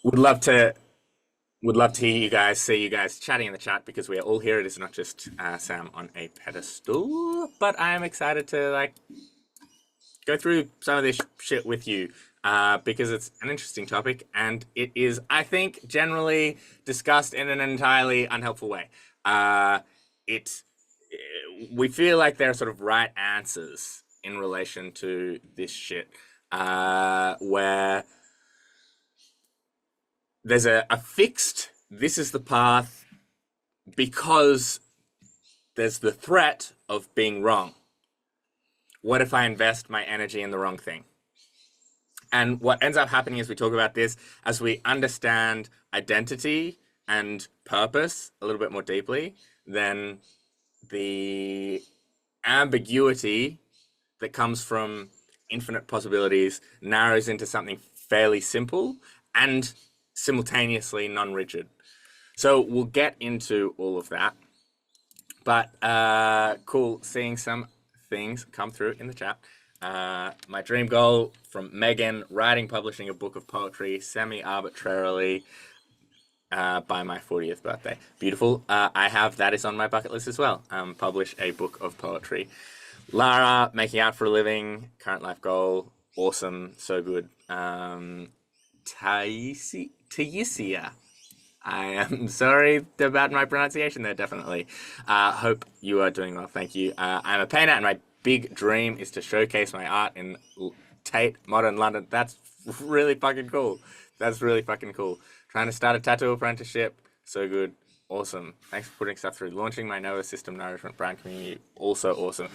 Would love to would love to hear you guys, see you guys chatting in the chat because we are all here. It is not just Sam on a pedestal, but I am excited to go through some of this shit with you because it's an interesting topic and it is, I think, generally discussed in an entirely unhelpful way. It we feel like there are sort of right answers in relation to this shit, where there's a fixed, this is the path because there's the threat of being wrong. What if I invest my energy in the wrong thing? And what ends up happening as we talk about this, as we understand identity and purpose a little bit more deeply, then the ambiguity that comes from infinite possibilities narrows into something fairly simple and simultaneously non-rigid. So we'll get into all of that. But cool seeing some things come through in the chat. My dream goal from Megan, writing, publishing a book of poetry semi-arbitrarily by my 40th birthday. Beautiful. I have, that is on my bucket list as well. Publish a book of poetry. Lara, making art for a living, current life goal. Awesome. So good. Taisia. I am sorry about my pronunciation there, definitely. Hope you are doing well, thank you. I'm a painter and my big dream is to showcase my art in Tate, modern London. That's really fucking cool. That's really fucking cool. Trying to start a tattoo apprenticeship. So good. Awesome. Thanks for putting stuff through. Launching my nervous system nourishment brand community. Also awesome.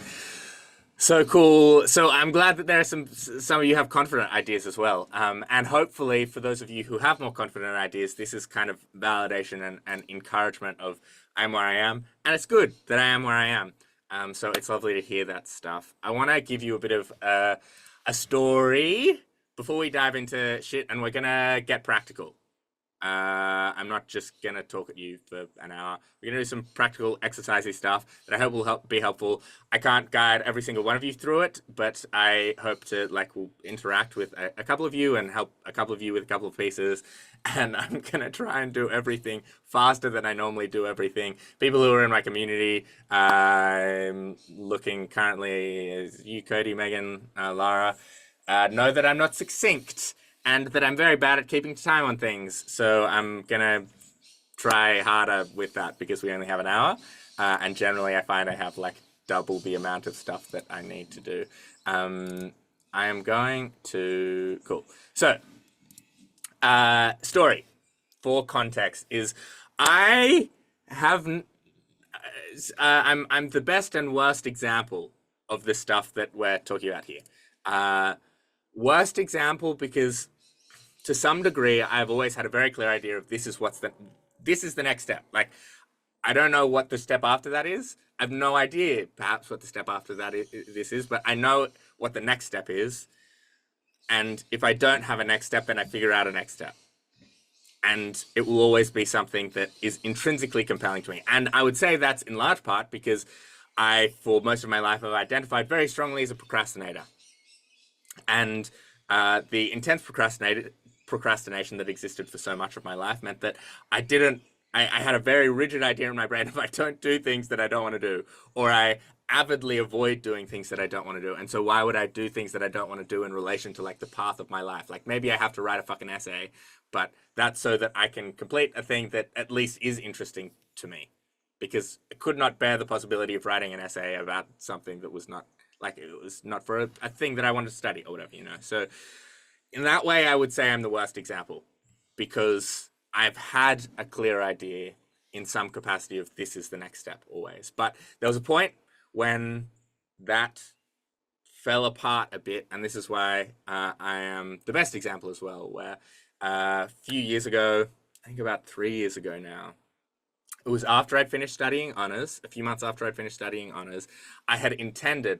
So cool. So I'm glad that there are some of you have confident ideas as well. And hopefully for those of you who have more confident ideas, this is kind of validation and encouragement of I'm where I am. And it's good that I am where I am. So it's lovely to hear that stuff. I want to give you a bit of a story before we dive into shit, and we're going to get practical. I'm not just going to talk at you for an hour. We're going to do some practical exercisey stuff that I hope will be helpful. I can't guide every single one of you through it, but I hope to, we'll interact with a couple of you and help a couple of you with a couple of pieces. And I'm going to try and do everything faster than I normally do everything. People who are in my community, I'm looking currently as you, Cody, Megan, Lara, know that I'm not succinct. And that I'm very bad at keeping time on things. So I'm going to try harder with that because we only have an hour. And generally I find I have double the amount of stuff that I need to do. I am going to, cool. So, story for context is I have, I'm the best and worst example of the stuff that we're talking about here. Worst example because to some degree I've always had a very clear idea of this is the next step. I don't know what the step after that is. I have no idea perhaps what the step after that is, but I know what the next step is. And if I don't have a next step, then I figure out a next step. And it will always be something that is intrinsically compelling to me. And I would say that's in large part because I, for most of my life, have identified very strongly as a procrastinator. And the intense procrastination that existed for so much of my life meant that I had a very rigid idea in my brain if I don't do things that I don't want to do, or I avidly avoid doing things that I don't want to do. And so why would I do things that I don't want to do in relation to the path of my life? Maybe I have to write a fucking essay, but that's so that I can complete a thing that at least is interesting to me, because I could not bear the possibility of writing an essay about something that was not it was not for a thing that I wanted to study or whatever, So in that way, I would say I'm the worst example because I've had a clear idea in some capacity of this is the next step always. But there was a point when that fell apart a bit. And this is why I am the best example as well, where a few years ago, I think about 3 years ago now, it was after I'd finished studying honors, a few months after I'd finished studying honors, I had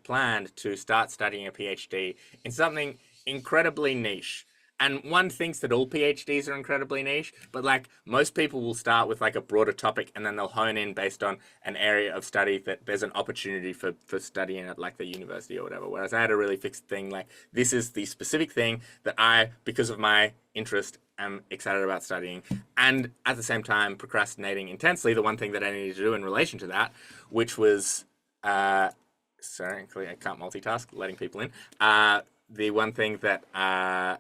planned to start studying a PhD in something incredibly niche. And one thinks that all PhDs are incredibly niche, but most people will start with a broader topic and then they'll hone in based on an area of study that there's an opportunity for studying at the university or whatever. Whereas I had a really fixed thing, this is the specific thing that I, because of my interest, am excited about studying, and at the same time procrastinating intensely the one thing that I needed to do in relation to that, which was, sorry, I can't multitask, letting people in. The one thing that I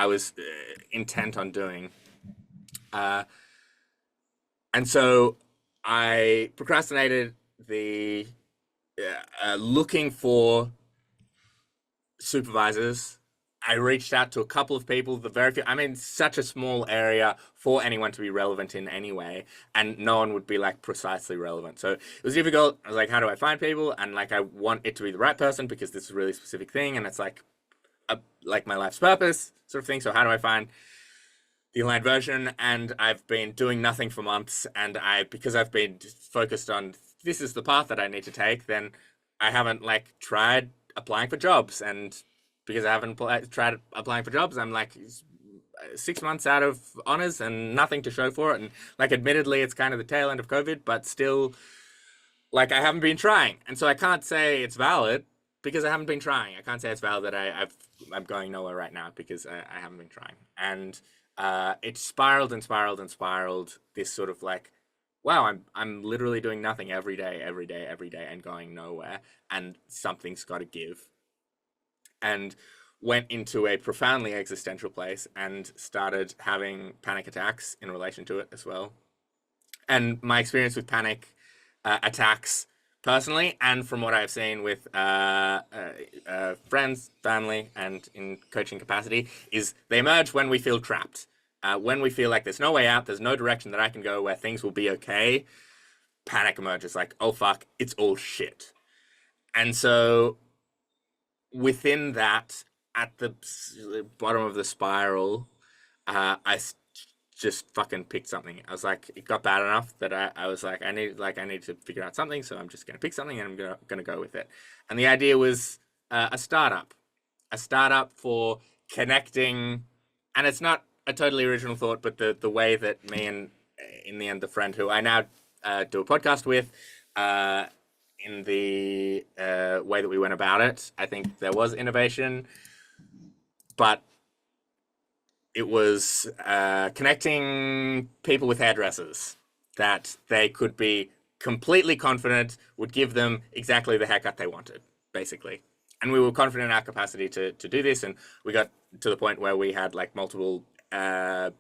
was intent on doing. And so I procrastinated the looking for supervisors. I reached out to a couple of people, the very few, I'm in such a small area for anyone to be relevant in anyway, and no one would be like precisely relevant. So it was difficult. I was like, how do I find people? And like, I want it to be the right person because this is a really specific thing, and it's like my life's purpose sort of thing. So how do I find the aligned version? And I've been doing nothing for months, and because I've been focused on this is the path that I need to take, then I haven't like tried applying for jobs, and because I haven't tried applying for jobs, I'm like 6 months out of honors and nothing to show for it. And like, admittedly, it's kind of the tail end of COVID, but still, like, I haven't been trying, and so I can't say it's valid because I haven't been trying. I can't say it's valid that I'm going nowhere right now because I haven't been trying. And it spiraled and spiraled and spiraled. This sort of like, wow, I'm literally doing nothing every day, and going nowhere, and something's got to give. And went into a profoundly existential place and started having panic attacks in relation to it as well. And my experience with panic attacks personally, and from what I've seen with friends, family, and in coaching capacity, is they emerge when we feel trapped. When we feel like there's no way out, there's no direction that I can go where things will be okay, panic emerges like, oh fuck, it's all shit. And so within that, at the bottom of the spiral, I just fucking picked something. I was like, it got bad enough that I was like, I need to figure out something, so I'm just going to pick something and I'm going to go with it. And the idea was a startup for connecting, and it's not a totally original thought, but the way that me and, in the end, the friend who I now do a podcast with, in the way that we went about it, I think there was innovation, but it was connecting people with hairdressers that they could be completely confident would give them exactly the haircut they wanted, basically. And we were confident in our capacity to do this, and we got to the point where we had like multiple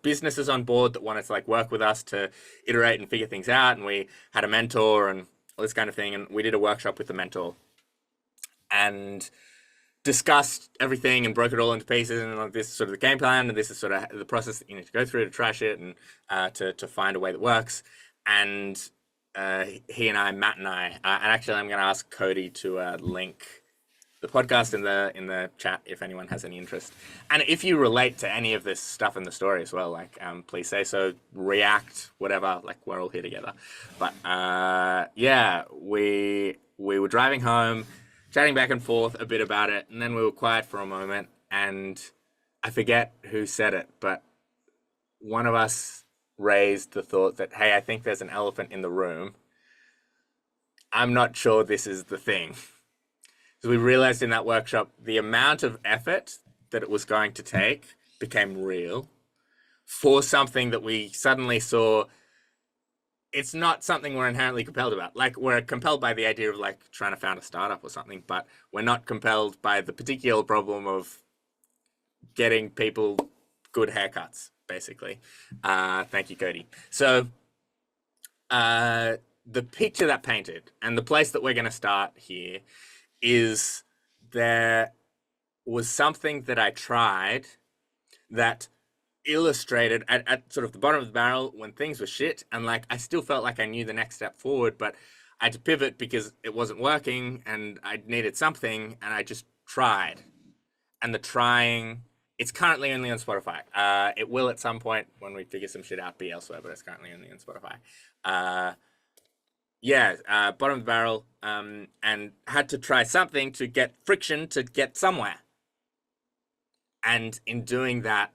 businesses on board that wanted to like work with us to iterate and figure things out, and we had a mentor and all this kind of thing, and we did a workshop with the mentor and discussed everything and broke it all into pieces, and like, this is sort of the game plan, and this is sort of the process that you need to go through to trash it and to find a way that works. And he and I, Matt and I, and actually I'm going to ask Cody to link the podcast in the chat if anyone has any interest. And if you relate to any of this stuff in the story as well, like please say so, react, whatever, like we're all here together. But yeah, we were driving home, chatting back and forth a bit about it, and then we were quiet for a moment, and I forget who said it, but one of us raised the thought that, hey, I think there's an elephant in the room. I'm not sure this is the thing. So we realized in that workshop, the amount of effort that it was going to take became real for something that we suddenly saw. It's not something we're inherently compelled about. Like, we're compelled by the idea of like trying to found a startup or something, but we're not compelled by the particular problem of getting people good haircuts, basically. Thank you, Cody. So the picture that painted and the place that we're going to start here is there was something that I tried that illustrated at sort of the bottom of the barrel when things were shit, and like I still felt like I knew the next step forward, but I had to pivot because it wasn't working and I needed something, and I just tried. And the trying, it's currently only on Spotify. It will at some point when we figure some shit out be elsewhere, but it's currently only on Spotify. Bottom of the barrel, and had to try something to get friction to get somewhere. And in doing that,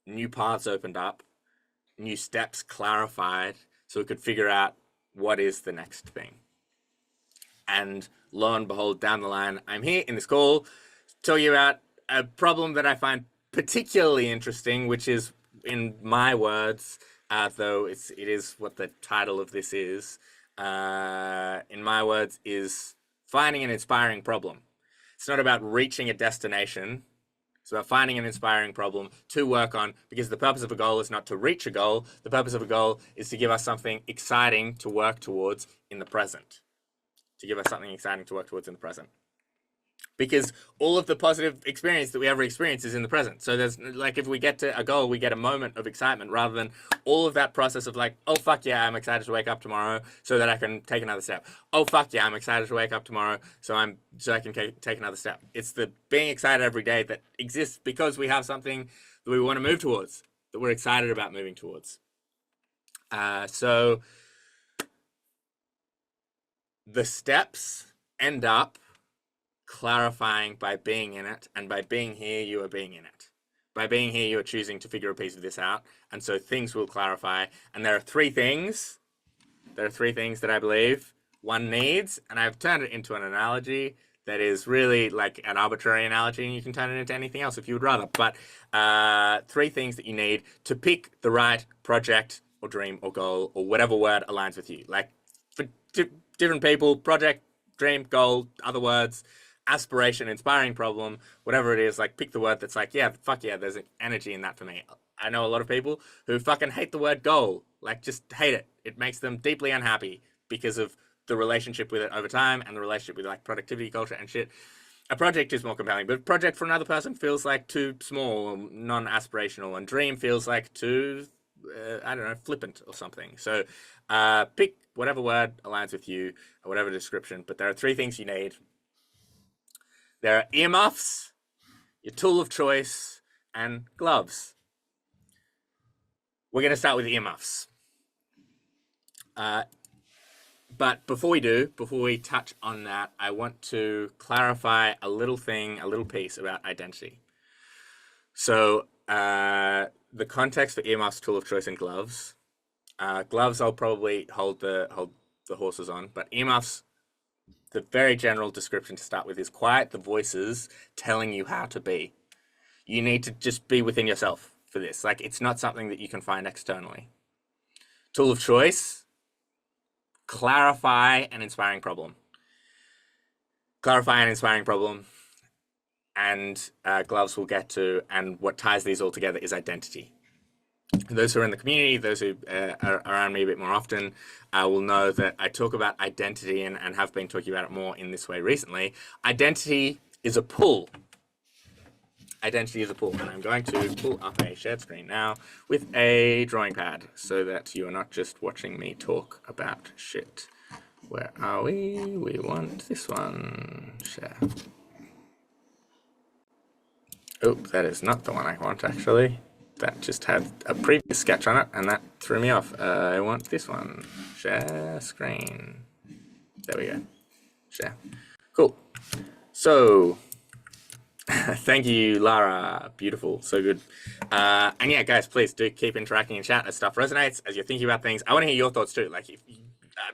new paths opened up, new steps clarified, so we could figure out what is the next thing. And lo and behold, down the line, I'm here in this call, tell you about a problem that I find particularly interesting, which is, in my words, though it is what the title of this is, in my words, is finding an inspiring problem. It's not about reaching a destination. It's about finding an inspiring problem to work on, because the purpose of a goal is not to reach a goal. The purpose of a goal is to give us something exciting to work towards in the present. To give us something exciting to work towards in the present. Because all of the positive experience that we ever experience is in the present. So there's like, if we get to a goal, we get a moment of excitement rather than all of that process of like, oh fuck yeah, I'm excited to wake up tomorrow so that I can take another step. Oh fuck yeah, I'm excited to wake up tomorrow so I can take another step. It's the being excited every day that exists because we have something that we want to move towards, that we're excited about moving towards. So the steps end up clarifying by being in it, and by being here, you are being in it. By being here, you are choosing to figure a piece of this out, and so things will clarify. And there are three things. There are three things that I believe one needs, and I've turned it into an analogy that is really like an arbitrary analogy, and you can turn it into anything else if you would rather. But three things that you need to pick the right project or dream or goal or whatever word aligns with you. Like for different people, project, dream, goal, other words, aspiration, inspiring problem, whatever it is, like pick the word that's like, yeah, fuck yeah, there's energy in that for me. I know a lot of people who fucking hate the word goal, like just hate it. It makes them deeply unhappy because of the relationship with it over time and the relationship with like productivity culture and shit. A project is more compelling, but project for another person feels like too small or non-aspirational, and dream feels like too, I don't know, flippant or something. So pick whatever word aligns with you or whatever description, but there are three things you need. There are earmuffs, your tool of choice, and gloves. We're going to start with earmuffs. But before we touch on that, I want to clarify a little piece about identity. So the context for earmuffs, tool of choice, and gloves. Gloves I'll probably hold the horses on, but earmuffs, the very general description to start with is quiet the voices telling you how to be. You need to just be within yourself for this. Like, it's not something that you can find externally. Tool of choice, clarify an inspiring problem. Clarify an inspiring problem, and gloves we'll get to, and what ties these all together is identity. Those who are in the community, those who are around me a bit more often, will know that I talk about identity and have been talking about it more in this way recently. Identity is a pull. Identity is a pull, and I'm going to pull up a shared screen now with a drawing pad so that you are not just watching me talk about shit. Where are we? We want this one. Share. Oh, that is not the one I want, actually. That just had a previous sketch on it, and that threw me off. I want this one. Share screen. There we go. Share. Cool. So, thank you, Lara. Beautiful. So good. And yeah, guys, please do keep interacting in chat as stuff resonates, as you're thinking about things. I want to hear your thoughts too. Like,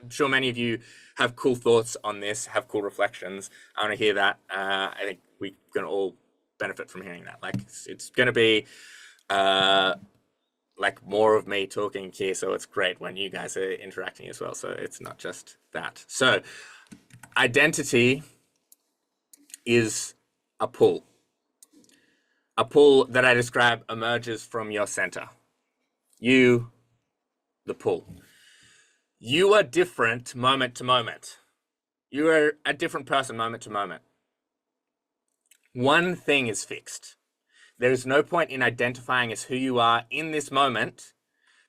I'm sure many of you have cool thoughts on this, have cool reflections. I want to hear that. I think we're going to all benefit from hearing that. Like, it's going to be like more of me talking here, so it's great when you guys are interacting as well, so it's not just that. So identity is a pull that I describe emerges from your center. You, the pull. You are different moment to moment. You are a different person moment to moment. One thing is fixed. There is no point in identifying as who you are in this moment,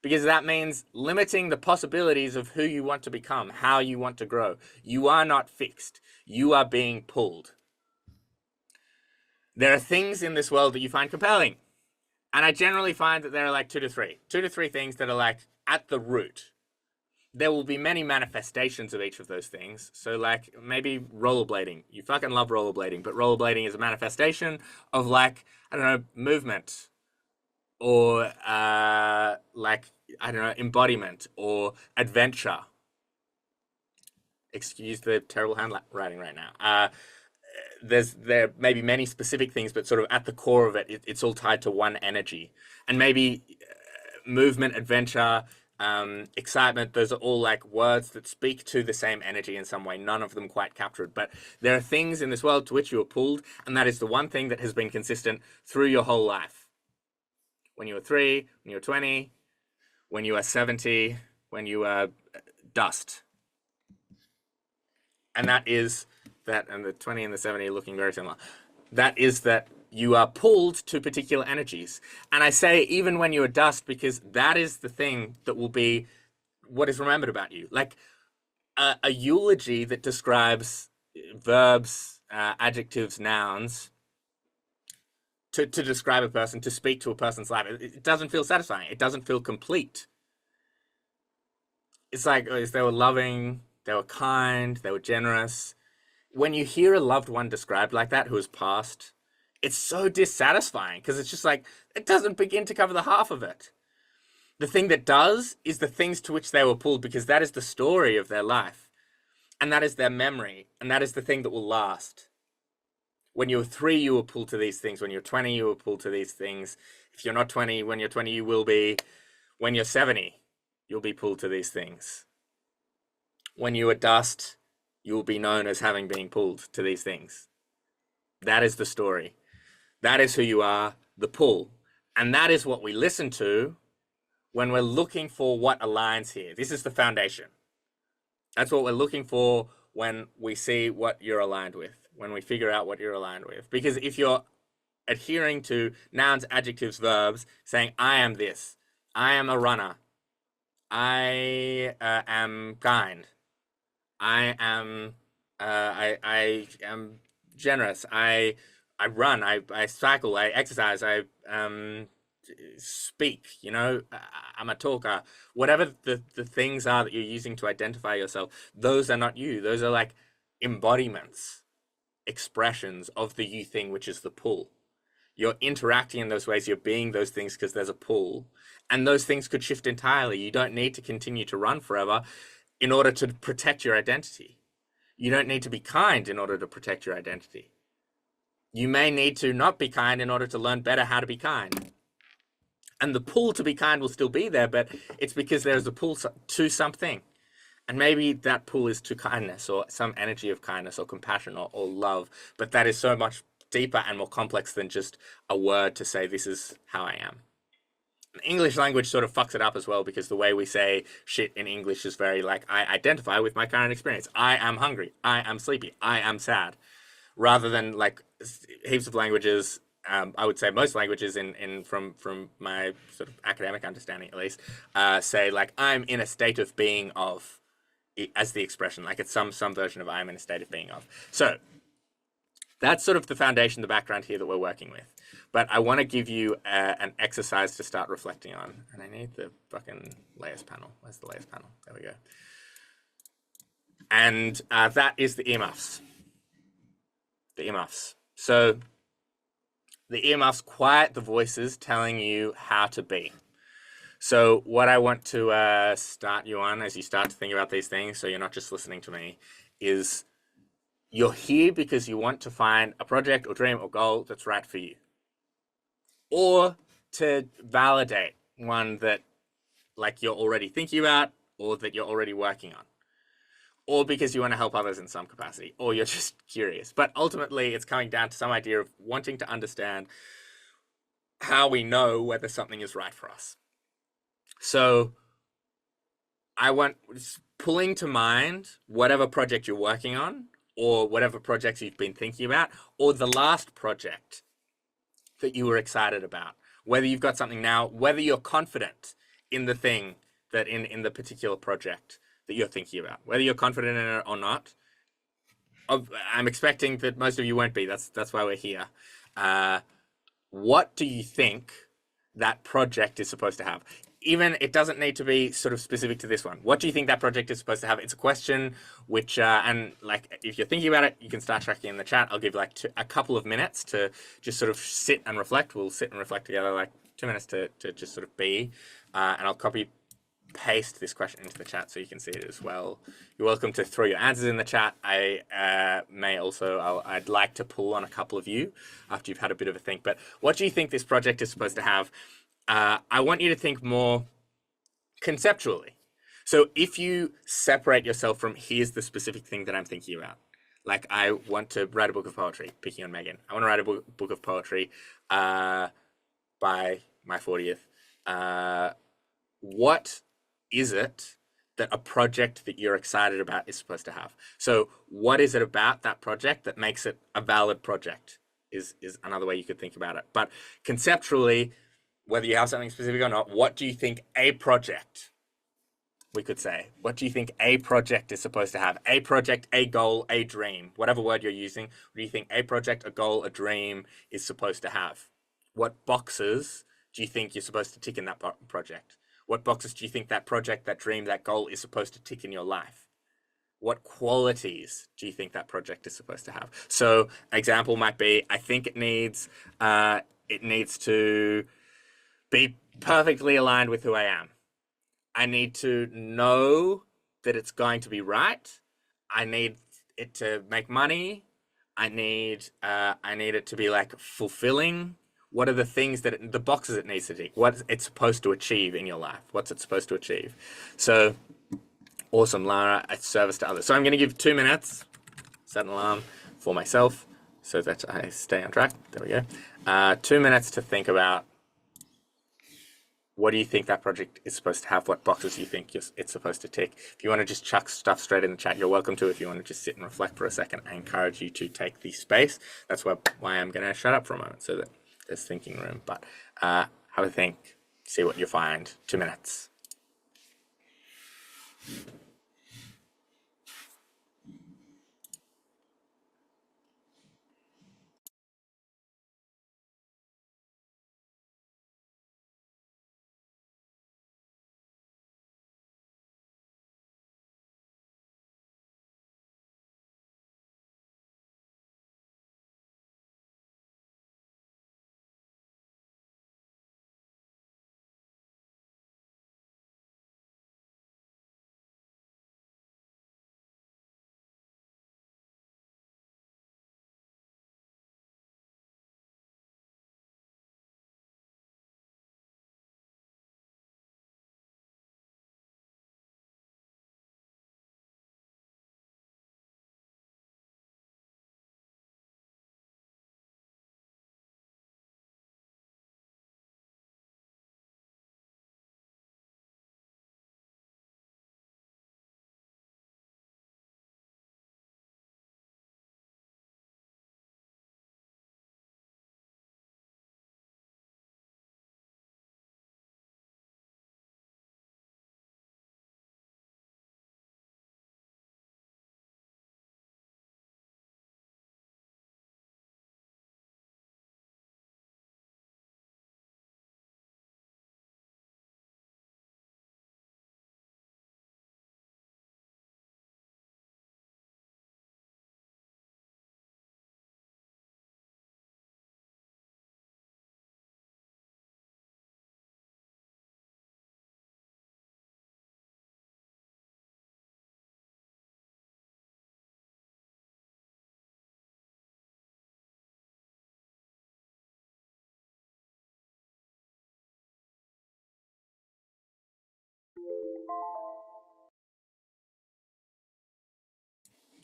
because that means limiting the possibilities of who you want to become, how you want to grow. You are not fixed. You are being pulled. There are things in this world that you find compelling. And I generally find that there are like two to three things that are like at the root. There will be many manifestations of each of those things. So like maybe rollerblading. You fucking love rollerblading, but rollerblading is a manifestation of like, I don't know, movement or like, I don't know, embodiment or adventure. Excuse the terrible handwriting right now. there may be many specific things, but sort of at the core of it, it's all tied to one energy. And maybe movement, adventure, excitement, those are all like words that speak to the same energy in some way, none of them quite captured. But there are things in this world to which you are pulled, and that is the one thing that has been consistent through your whole life. When you were 3, when you were 20, when you were 70, when you were dust. And that is that, and the 20 and the 70 are looking very similar. That is that you are pulled to particular energies. And I say even when you are dust, because that is the thing that will be what is remembered about you. Like a eulogy that describes verbs, adjectives, nouns, to describe a person, to speak to a person's life, it doesn't feel satisfying. It doesn't feel complete. It's like they were loving, they were kind, they were generous. When you hear a loved one described like that who has passed, it's so dissatisfying because it's just like, it doesn't begin to cover the half of it. The thing that does is the things to which they were pulled, because that is the story of their life. And that is their memory. And that is the thing that will last. When you were 3, you were pulled to these things. When you're 20, you were pulled to these things. If you're not 20, when you're 20, you will be. When you're 70, you'll be pulled to these things. When you are dust, you will be known as having been pulled to these things. That is the story. That is who you are, the pull. And that is what we listen to when we're looking for what aligns here. This is the foundation. That's what we're looking for when we see what you're aligned with, when we figure out what you're aligned with. Because if you're adhering to nouns, adjectives, verbs, saying, I am this, I am a runner, I am kind, I am generous, I run, I cycle, I exercise, I speak, you know, I'm a talker. Whatever the things are that you're using to identify yourself, those are not you. Those are like embodiments, expressions of the you thing, which is the pull. You're interacting in those ways, you're being those things because there's a pull. And those things could shift entirely. You don't need to continue to run forever in order to protect your identity. You don't need to be kind in order to protect your identity. You may need to not be kind in order to learn better how to be kind. And the pull to be kind will still be there, but it's because there's a pull to something. And maybe that pull is to kindness or some energy of kindness or compassion or love. But that is so much deeper and more complex than just a word to say, this is how I am. The English language sort of fucks it up as well, because the way we say shit in English is very like, I identify with my current experience. I am hungry. I am sleepy. I am sad. Rather than like heaps of languages, I would say most languages from my sort of academic understanding at least, say like, I'm in a state of being of, as the expression, like it's some version of I'm in a state of being of. So that's sort of the foundation, the background here that we're working with. But I want to give you an exercise to start reflecting on. And I need the fucking layers panel. Where's the layers panel? There we go. And that is the earmuffs. The earmuffs. So the earmuffs quiet the voices telling you how to be. So what I want to start you on as you start to think about these things, so you're not just listening to me, is you're here because you want to find a project or dream or goal that's right for you. Or to validate one that like you're already thinking about or that you're already working on. Or because you want to help others in some capacity, or you're just curious. But ultimately, it's coming down to some idea of wanting to understand how we know whether something is right for us. So I want pulling to mind whatever project you're working on, or whatever projects you've been thinking about, or the last project that you were excited about. Whether you've got something now, whether you're confident in the thing that in the particular project that you're thinking about, whether you're confident in it or not. I'm expecting that most of you won't be. That's why we're here. What do you think that project is supposed to have? Even it doesn't need to be sort of specific to this one. What do you think that project is supposed to have? It's a question which, and like if you're thinking about it, you can start tracking in the chat. I'll give like a couple of minutes to just sort of sit and reflect. We'll sit and reflect together, like 2 minutes to just sort of be, and I'll copy paste this question into the chat so you can see it as well. You're welcome to throw your answers in the chat. I'd like to pull on a couple of you after you've had a bit of a think. But what do you think this project is supposed to have? I want you to think more conceptually. So if you separate yourself from, here's the specific thing that I'm thinking about. Like, I want to write a book of poetry, picking on Megan. I want to write a book of poetry by my 40th. What is it that a project that you're excited about is supposed to have? So what is it about that project that makes it a valid project is another way you could think about it. But conceptually, whether you have something specific or not, what do you think a project, we could say, what do you think a project is supposed to have? A project, a goal, a dream, whatever word you're using, what do you think a project, a goal, a dream is supposed to have? What boxes do you think you're supposed to tick in that project? What boxes do you think that project, that dream, that goal is supposed to tick in your life? What qualities do you think that project is supposed to have? So an example might be, I think it needs to be perfectly aligned with who I am. I need to know that it's going to be right. I need it to make money. I need it to be like fulfilling. What are the things that the boxes it needs to tick? What it's supposed to achieve in your life? What's it supposed to achieve? So awesome, Lara, a service to others. So I'm going to give 2 minutes, set an alarm for myself so that I stay on track. There we go. 2 minutes to think about, what do you think that project is supposed to have? What boxes you think it's supposed to tick? If you want to just chuck stuff straight in the chat, you're welcome to. If you want to just sit and reflect for a second, I encourage you to take the space. That's why I'm going to shut up for a moment so that there's thinking room. But have a think, see what you find. 2 minutes.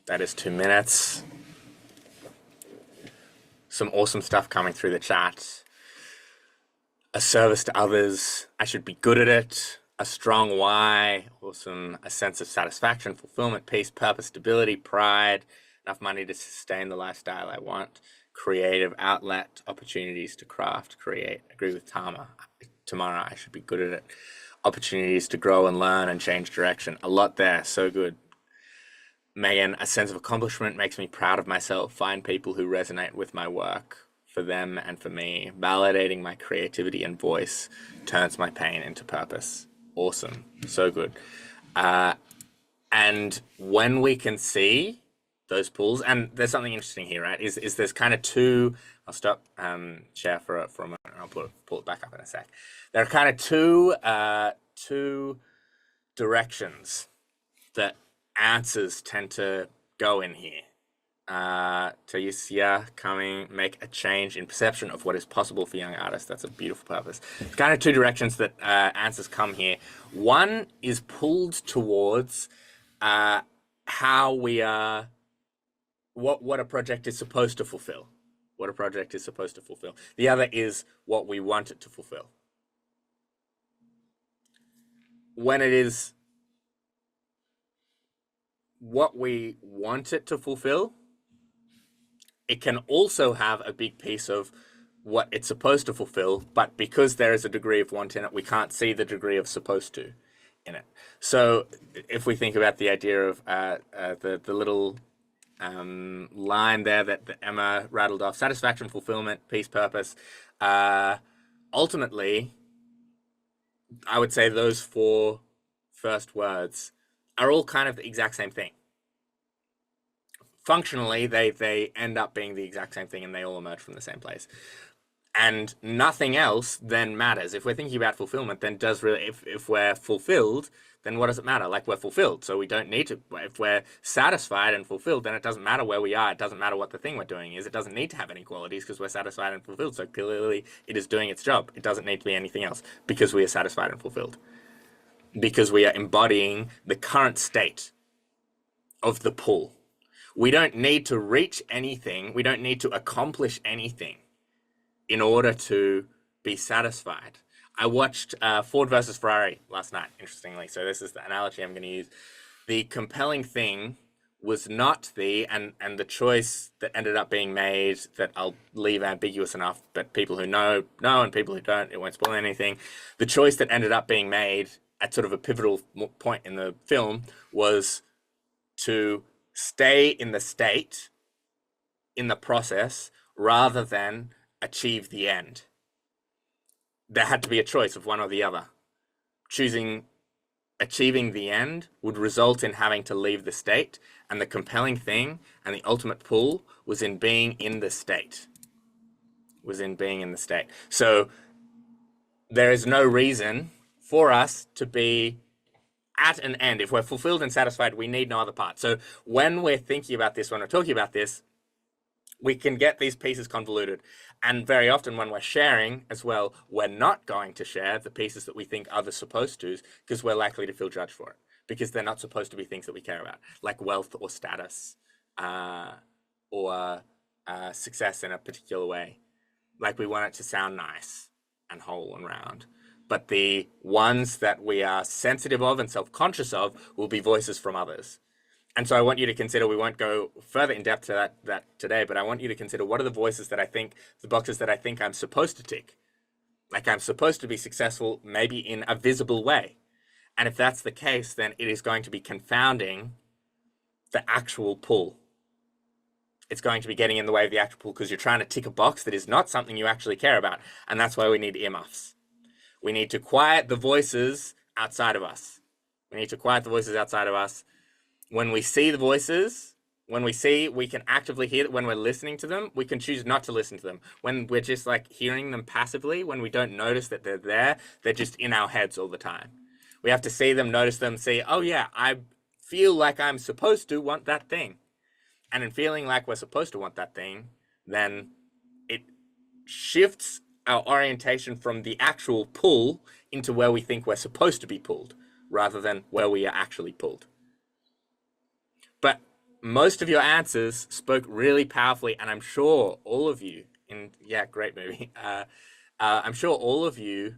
That is 2 minutes. Some awesome stuff coming through the chat. A service to others. I should be good at it. A strong why. Awesome. A sense of satisfaction, fulfillment, peace, purpose, stability, pride. Enough money to sustain the lifestyle I want. Creative outlet. Opportunities to craft, create. Agree with Tamara. I should be good at it. Opportunities to grow and learn and change direction. A lot there. So good. Megan, a sense of accomplishment makes me proud of myself. Find people who resonate with my work, for them and for me. Validating my creativity and voice turns my pain into purpose. Awesome. So good. And when we can see those pulls, and there's something interesting here, right? Is there's kind of two, I'll stop share for a moment and I'll pull it back up in a sec. There are kind of two directions that answers tend to go in here. Make a change in perception of what is possible for young artists. That's a beautiful purpose. Kind of two directions that answers come here. One is pulled towards how we are, what a project is supposed to fulfill. What a project is supposed to fulfill. The other is what we want it to fulfill. When it is what we want it to fulfill, it can also have a big piece of what it's supposed to fulfill, but because there is a degree of want in it, we can't see the degree of supposed to in it. So if we think about the idea of the little line there that Emma rattled off, satisfaction, fulfillment, peace, purpose, ultimately, I would say those four first words are all kind of the exact same thing. Functionally, they end up being the exact same thing, and they all emerge from the same place. And nothing else then matters. If we're thinking about fulfillment, then if we're fulfilled, then what does it matter? Like, we're fulfilled, so we don't need to. If we're satisfied and fulfilled, then it doesn't matter where we are. It doesn't matter what the thing we're doing is. It doesn't need to have any qualities because we're satisfied and fulfilled. So clearly, it is doing its job. It doesn't need to be anything else because we are satisfied and fulfilled. Because we are embodying the current state of the pull. We don't need to reach anything. We don't need to accomplish anything in order to be satisfied. I watched Ford versus Ferrari last night, interestingly. So this is the analogy I'm going to use. The compelling thing was not and the choice that ended up being made that I'll leave ambiguous enough, but people who know, and people who don't, it won't spoil anything. The choice that ended up being made at sort of a pivotal point in the film was to stay in the state, in the process, rather than achieve the end. There had to be a choice of one or the other. Achieving the end would result in having to leave the state, and the compelling thing and the ultimate pull was in being in the state. So there is no reason for us to be at an end. If we're fulfilled and satisfied, we need no other part. So when we're thinking about this, when we're talking about this, we can get these pieces convoluted. And very often when we're sharing as well, we're not going to share the pieces that we think others supposed to, because we're likely to feel judged for it, because they're not supposed to be things that we care about, like wealth or status, or success in a particular way. Like, we want it to sound nice and whole and round. But the ones that we are sensitive of and self-conscious of will be voices from others. And so I want you to consider, we won't go further in depth to that today, but I want you to consider, what are the voices that I think, the boxes that I think I'm supposed to tick? Like, I'm supposed to be successful, maybe in a visible way. And if that's the case, then it is going to be confounding the actual pull. It's going to be getting in the way of the actual pull because you're trying to tick a box that is not something you actually care about. And that's why we need earmuffs. We need to quiet the voices outside of us. When we see the voices, we can actively hear that. When we're listening to them, we can choose not to listen to them. When we're just like hearing them passively, when we don't notice that they're there, they're just in our heads all the time. We have to see them, notice them, see, oh yeah, I feel like I'm supposed to want that thing. And in feeling like we're supposed to want that thing, then it shifts our orientation from the actual pull into where we think we're supposed to be pulled, rather than where we are actually pulled. But most of your answers spoke really powerfully, and I'm sure all of you, great movie. I'm sure all of you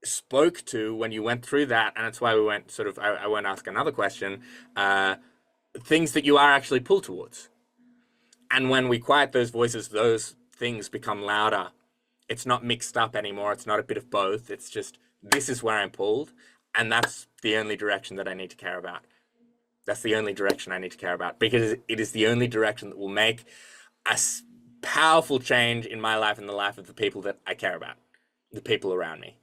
spoke to, when you went through that, and that's why we went sort of, I won't ask another question, things that you are actually pulled towards. And when we quiet those voices, those things become louder. It's not mixed up anymore. It's not a bit of both. It's just, this is where I'm pulled. And that's the only direction that I need to care about. That's the only direction I need to care about, because it is the only direction that will make a powerful change in my life and the life of the people that I care about, the people around me.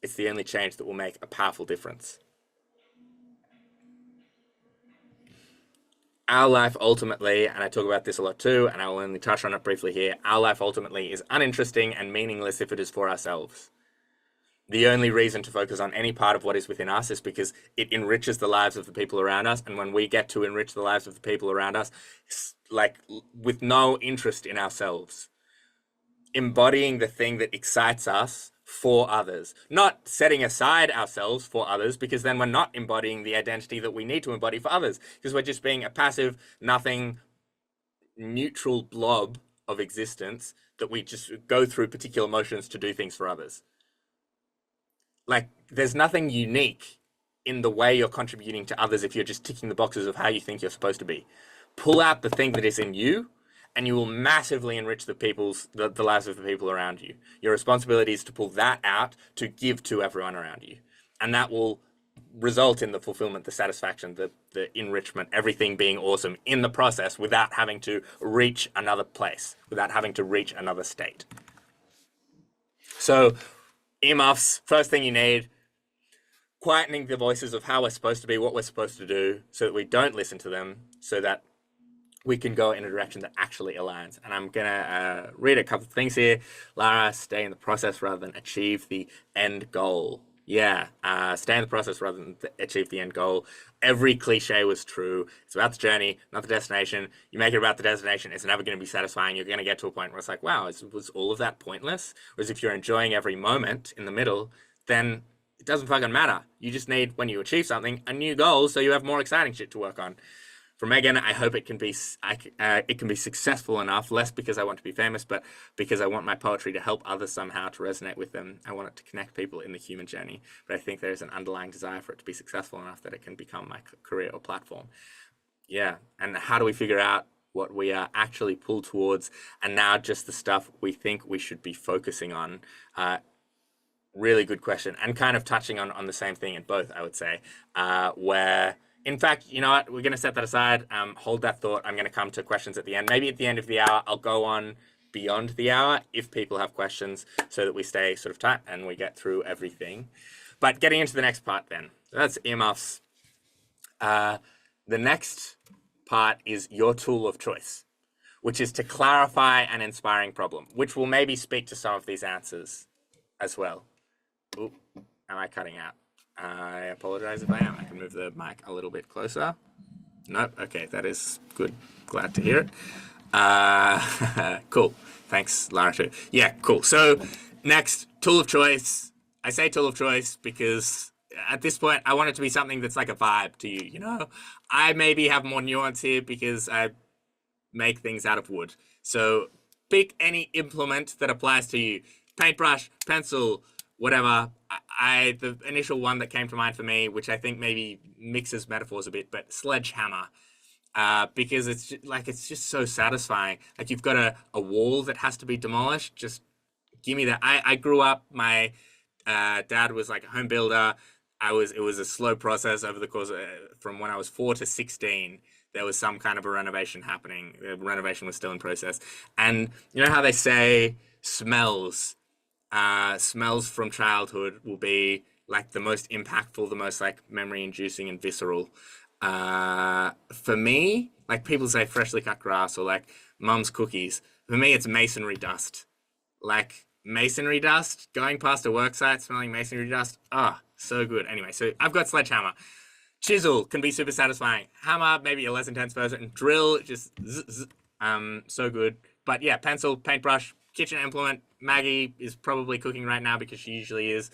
It's the only change that will make a powerful difference. Our life ultimately, and I talk about this a lot too, and I will only touch on it briefly here, our life ultimately is uninteresting and meaningless if it is for ourselves. The only reason to focus on any part of what is within us is because it enriches the lives of the people around us. And when we get to enrich the lives of the people around us, like with no interest in ourselves, embodying the thing that excites us for others, not setting aside ourselves for others, because then we're not embodying the identity that we need to embody for others, because we're just being a passive, nothing, neutral blob of existence that we just go through particular motions to do things for others. Like, there's nothing unique in the way you're contributing to others if you're just ticking the boxes of how you think you're supposed to be. Pull out the thing that is in you, and you will massively enrich the lives of the people around you. Your responsibility is to pull that out to give to everyone around you. And that will result in the fulfillment, the satisfaction, the enrichment, everything being awesome in the process without having to reach another place, without having to reach another state. So, earmuffs, first thing you need, quietening the voices of how we're supposed to be, what we're supposed to do, so that we don't listen to them, so that we can go in a direction that actually aligns. And I'm going to read a couple of things here. Lara, stay in the process rather than achieve the end goal. Yeah, stay in the process rather than achieve the end goal. Every cliche was true. It's about the journey, not the destination. You make it about the destination, it's never going to be satisfying. You're going to get to a point where it's like, wow, was all of that pointless? Whereas if you're enjoying every moment in the middle, then it doesn't fucking matter. You just need, when you achieve something, a new goal so you have more exciting shit to work on. For Megan, I hope it can be successful enough, less because I want to be famous, but because I want my poetry to help others somehow, to resonate with them. I want it to connect people in the human journey, but I think there's an underlying desire for it to be successful enough that it can become my career or platform. Yeah, and how do we figure out what we are actually pulled towards, and now just the stuff we think we should be focusing on? Really good question, and kind of touching on the same thing in both, I would say, where... In fact, you know what? We're going to set that aside. Hold that thought. I'm going to come to questions at the end. Maybe at the end of the hour, I'll go on beyond the hour if people have questions, so that we stay sort of tight and we get through everything. But getting into the next part then. That's earmuffs. The next part is your tool of choice, which is to clarify an inspiring problem, which will maybe speak to some of these answers as well. Ooh, am I cutting out? I apologize if I am. I can move the mic a little bit closer. Nope. Okay, that is good. Glad to hear it. Cool. Thanks, Lara, too. Yeah, cool. So next, tool of choice. I say tool of choice because at this point, I want it to be something that's like a vibe to you, you know? I maybe have more nuance here because I make things out of wood. So pick any implement that applies to you. Paintbrush, pencil, whatever. The initial one that came to mind for me, which I think maybe mixes metaphors a bit, but sledgehammer, because it's just so satisfying. Like, you've got a wall that has to be demolished. Just give me that. I grew up. My dad was like a home builder. It was a slow process over the course from when I was 4 to 16. There was some kind of a renovation happening. The renovation was still in process, and you know how they say smells from childhood will be like the most impactful, the most like memory inducing and visceral. For me, like, people say freshly cut grass or like mum's cookies. For me, it's masonry dust. Like, masonry dust, going past a work site, smelling masonry dust. Ah, so good. Anyway, so I've got sledgehammer. Chisel can be super satisfying. Hammer, maybe a less intense version. Drill, just so good. But yeah, pencil, paintbrush, kitchen implement. Maggie is probably cooking right now because she usually is.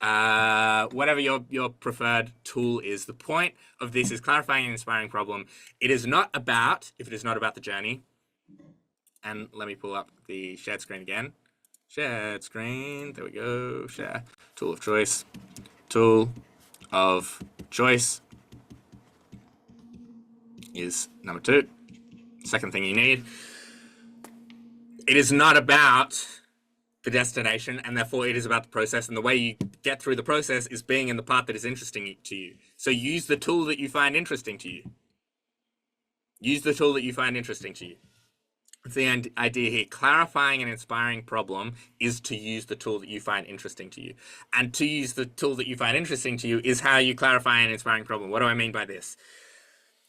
Whatever your preferred tool is. The point of this is clarifying an inspiring problem. It is not about, if it is not about the journey, and let me pull up the shared screen again. Shared screen, there we go, share. Tool of choice. Tool of choice is number 2. Second thing you need. It is not about the destination, and therefore it is about the process, and the way you get through the process is being in the part that is interesting to you. So use the tool that you find interesting to you. Use the tool that you find interesting to you. The idea here, clarifying an inspiring problem, is to use the tool that you find interesting to you. And to use the tool that you find interesting to you is how you clarify an inspiring problem. What do I mean by this?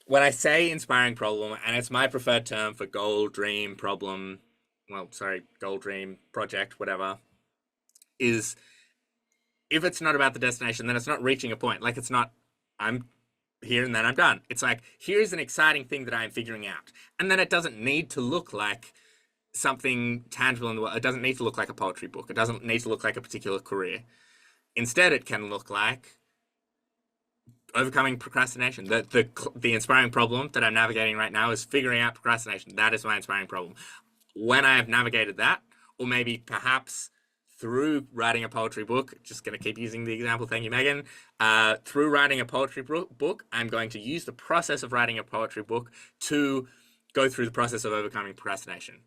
When I say inspiring problem, and it's my preferred term for goal, dream, problem, goal, dream, project, whatever, is if it's not about the destination, then it's not reaching a point. Like, it's not, I'm here and then I'm done. It's like, here's an exciting thing that I'm figuring out. And then it doesn't need to look like something tangible in the world. It doesn't need to look like a poetry book. It doesn't need to look like a particular career. Instead, it can look like overcoming procrastination. The inspiring problem that I'm navigating right now is figuring out procrastination. That is my inspiring problem. When I have navigated that, or maybe perhaps through writing a poetry book, just going to keep using the example, thank you, Megan. Through writing a poetry book, I'm going to use the process of writing a poetry book to go through the process of overcoming procrastination.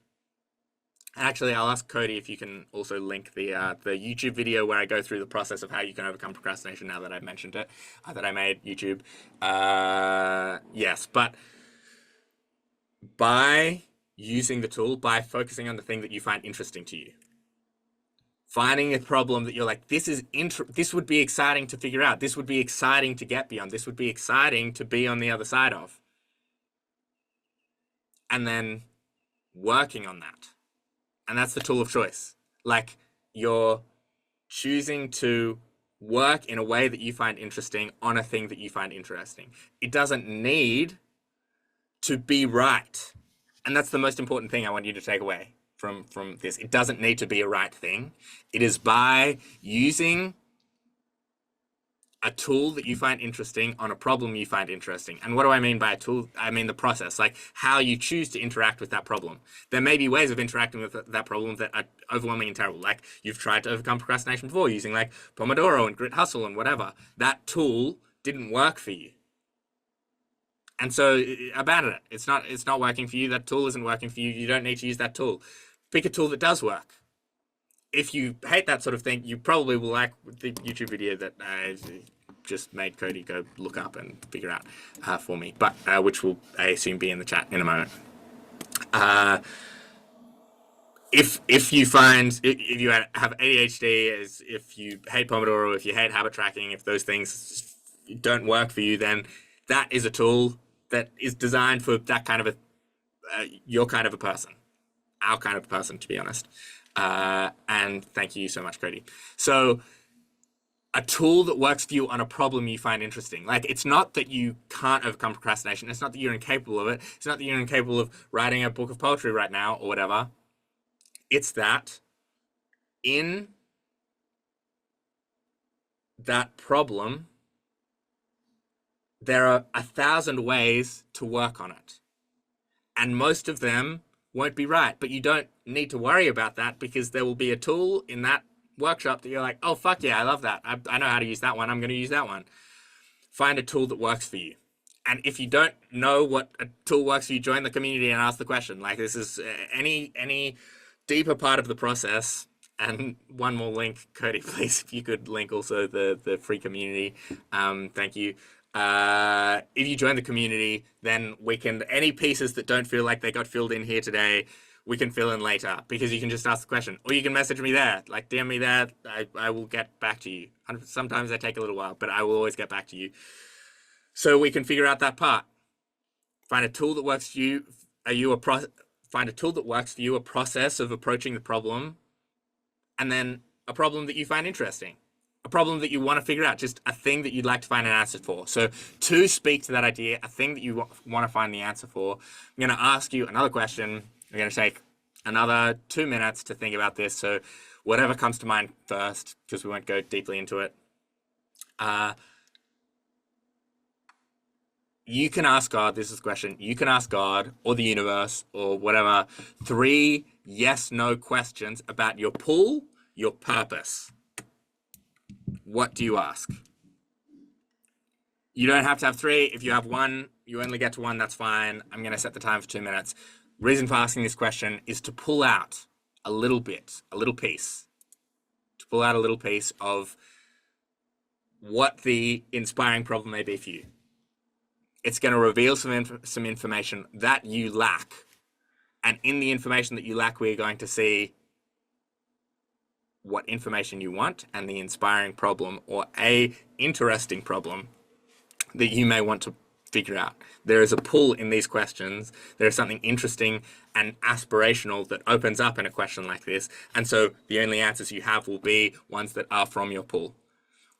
Actually, I'll ask Cody if you can also link the YouTube video where I go through the process of how you can overcome procrastination, now that I've mentioned it, that I made YouTube. Yes, but by using the tool, by focusing on the thing that you find interesting to you, finding a problem that you're like, this would be exciting to figure out, this would be exciting to get beyond, this would be exciting to be on the other side of, and then working on that. And that's the tool of choice. Like, you're choosing to work in a way that you find interesting on a thing that you find interesting. It doesn't need to be right. And that's the most important thing I want you to take away from this. It doesn't need to be a right thing. It is by using a tool that you find interesting on a problem you find interesting. And what do I mean by a tool? I mean the process, like how you choose to interact with that problem. There may be ways of interacting with that problem that are overwhelming and terrible. Like, you've tried to overcome procrastination before using like Pomodoro and Grit Hustle and whatever. That tool didn't work for you. And so abandon it. It's not working for you. That tool isn't working for you. You don't need to use that tool. Pick a tool that does work. If you hate that sort of thing, you probably will like the YouTube video that I just made Cody go look up and figure out for me, but which will, I assume, be in the chat in a moment. If you have ADHD, if you hate Pomodoro, if you hate habit tracking, if those things don't work for you, then that is a tool that is designed for that kind of your kind of a person, our kind of person, to be honest. And thank you so much, Cody. So a tool that works for you on a problem you find interesting. Like, it's not that you can't overcome procrastination. It's not that you're incapable of it. It's not that you're incapable of writing a book of poetry right now or whatever. It's that in that problem, there are 1,000 ways to work on it. And most of them won't be right, but you don't need to worry about that, because there will be a tool in that workshop that you're like, oh, fuck yeah, I love that. I know how to use that one. I'm going to use that one. Find a tool that works for you. And if you don't know what a tool works for you, join the community and ask the question. Like, this is any deeper part of the process. And one more link, Cody, please, if you could link also the free community. Thank you. If you join the community, then we can, any pieces that don't feel like they got filled in here today, we can fill in later, because you can just ask the question, or you can message me there, like DM me there. I will get back to you. Sometimes they take a little while, but I will always get back to you. So we can figure out that part. Find a tool that works for you. Find a tool that works for you, a process of approaching the problem, and then a problem that you find interesting. A problem that you want to figure out, just a thing that you'd like to find an answer for. So to speak to that idea, a thing that you want to find the answer for, I'm going to ask you another question. We're going to take another 2 minutes to think about this. So whatever comes to mind first, because we won't go deeply into it. You can ask God, this is the question, you can ask God or the universe or whatever, 3 yes/no questions about your pull, your purpose. What do you ask? You don't have to have 3. If you have 1, you only get to 1, that's fine. I'm going to set the time for 2 minutes. Reason for asking this question is to pull out a little bit, a little piece, to pull out a little piece of what the inspiring problem may be for you. It's going to reveal some information that you lack. And in the information that you lack, we're going to see what information you want and the inspiring problem or a interesting problem that you may want to figure out. There is a pull in these questions. There is something interesting and aspirational that opens up in a question like this. And so the only answers you have will be ones that are from your pull.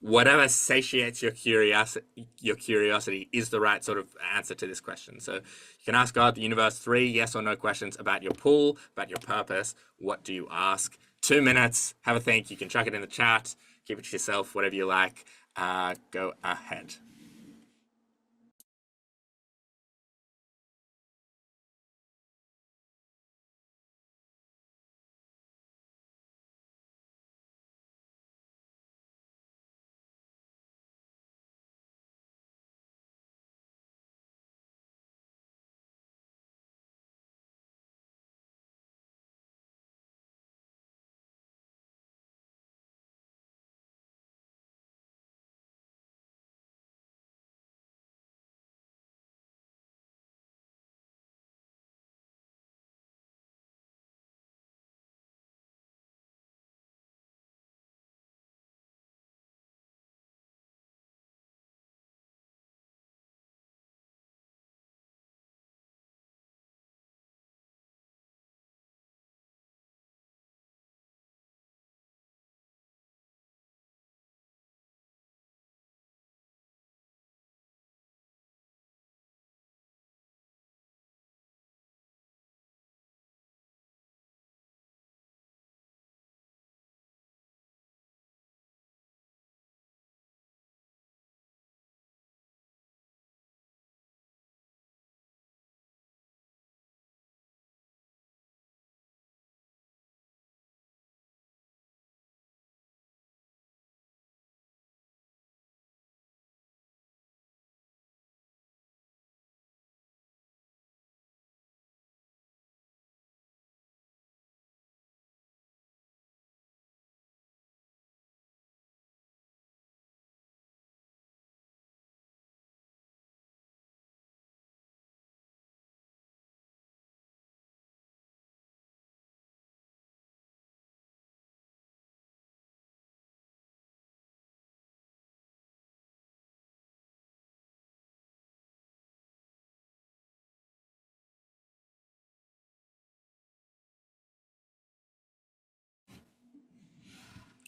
whatever satiates your curiosity is the right sort of answer to this question. So you can ask God, the universe, 3 yes or no questions about your pull, about your purpose. What do you ask? 2 minutes. Have a think. You can chuck it in the chat. Keep it to yourself. Whatever you like. Go ahead.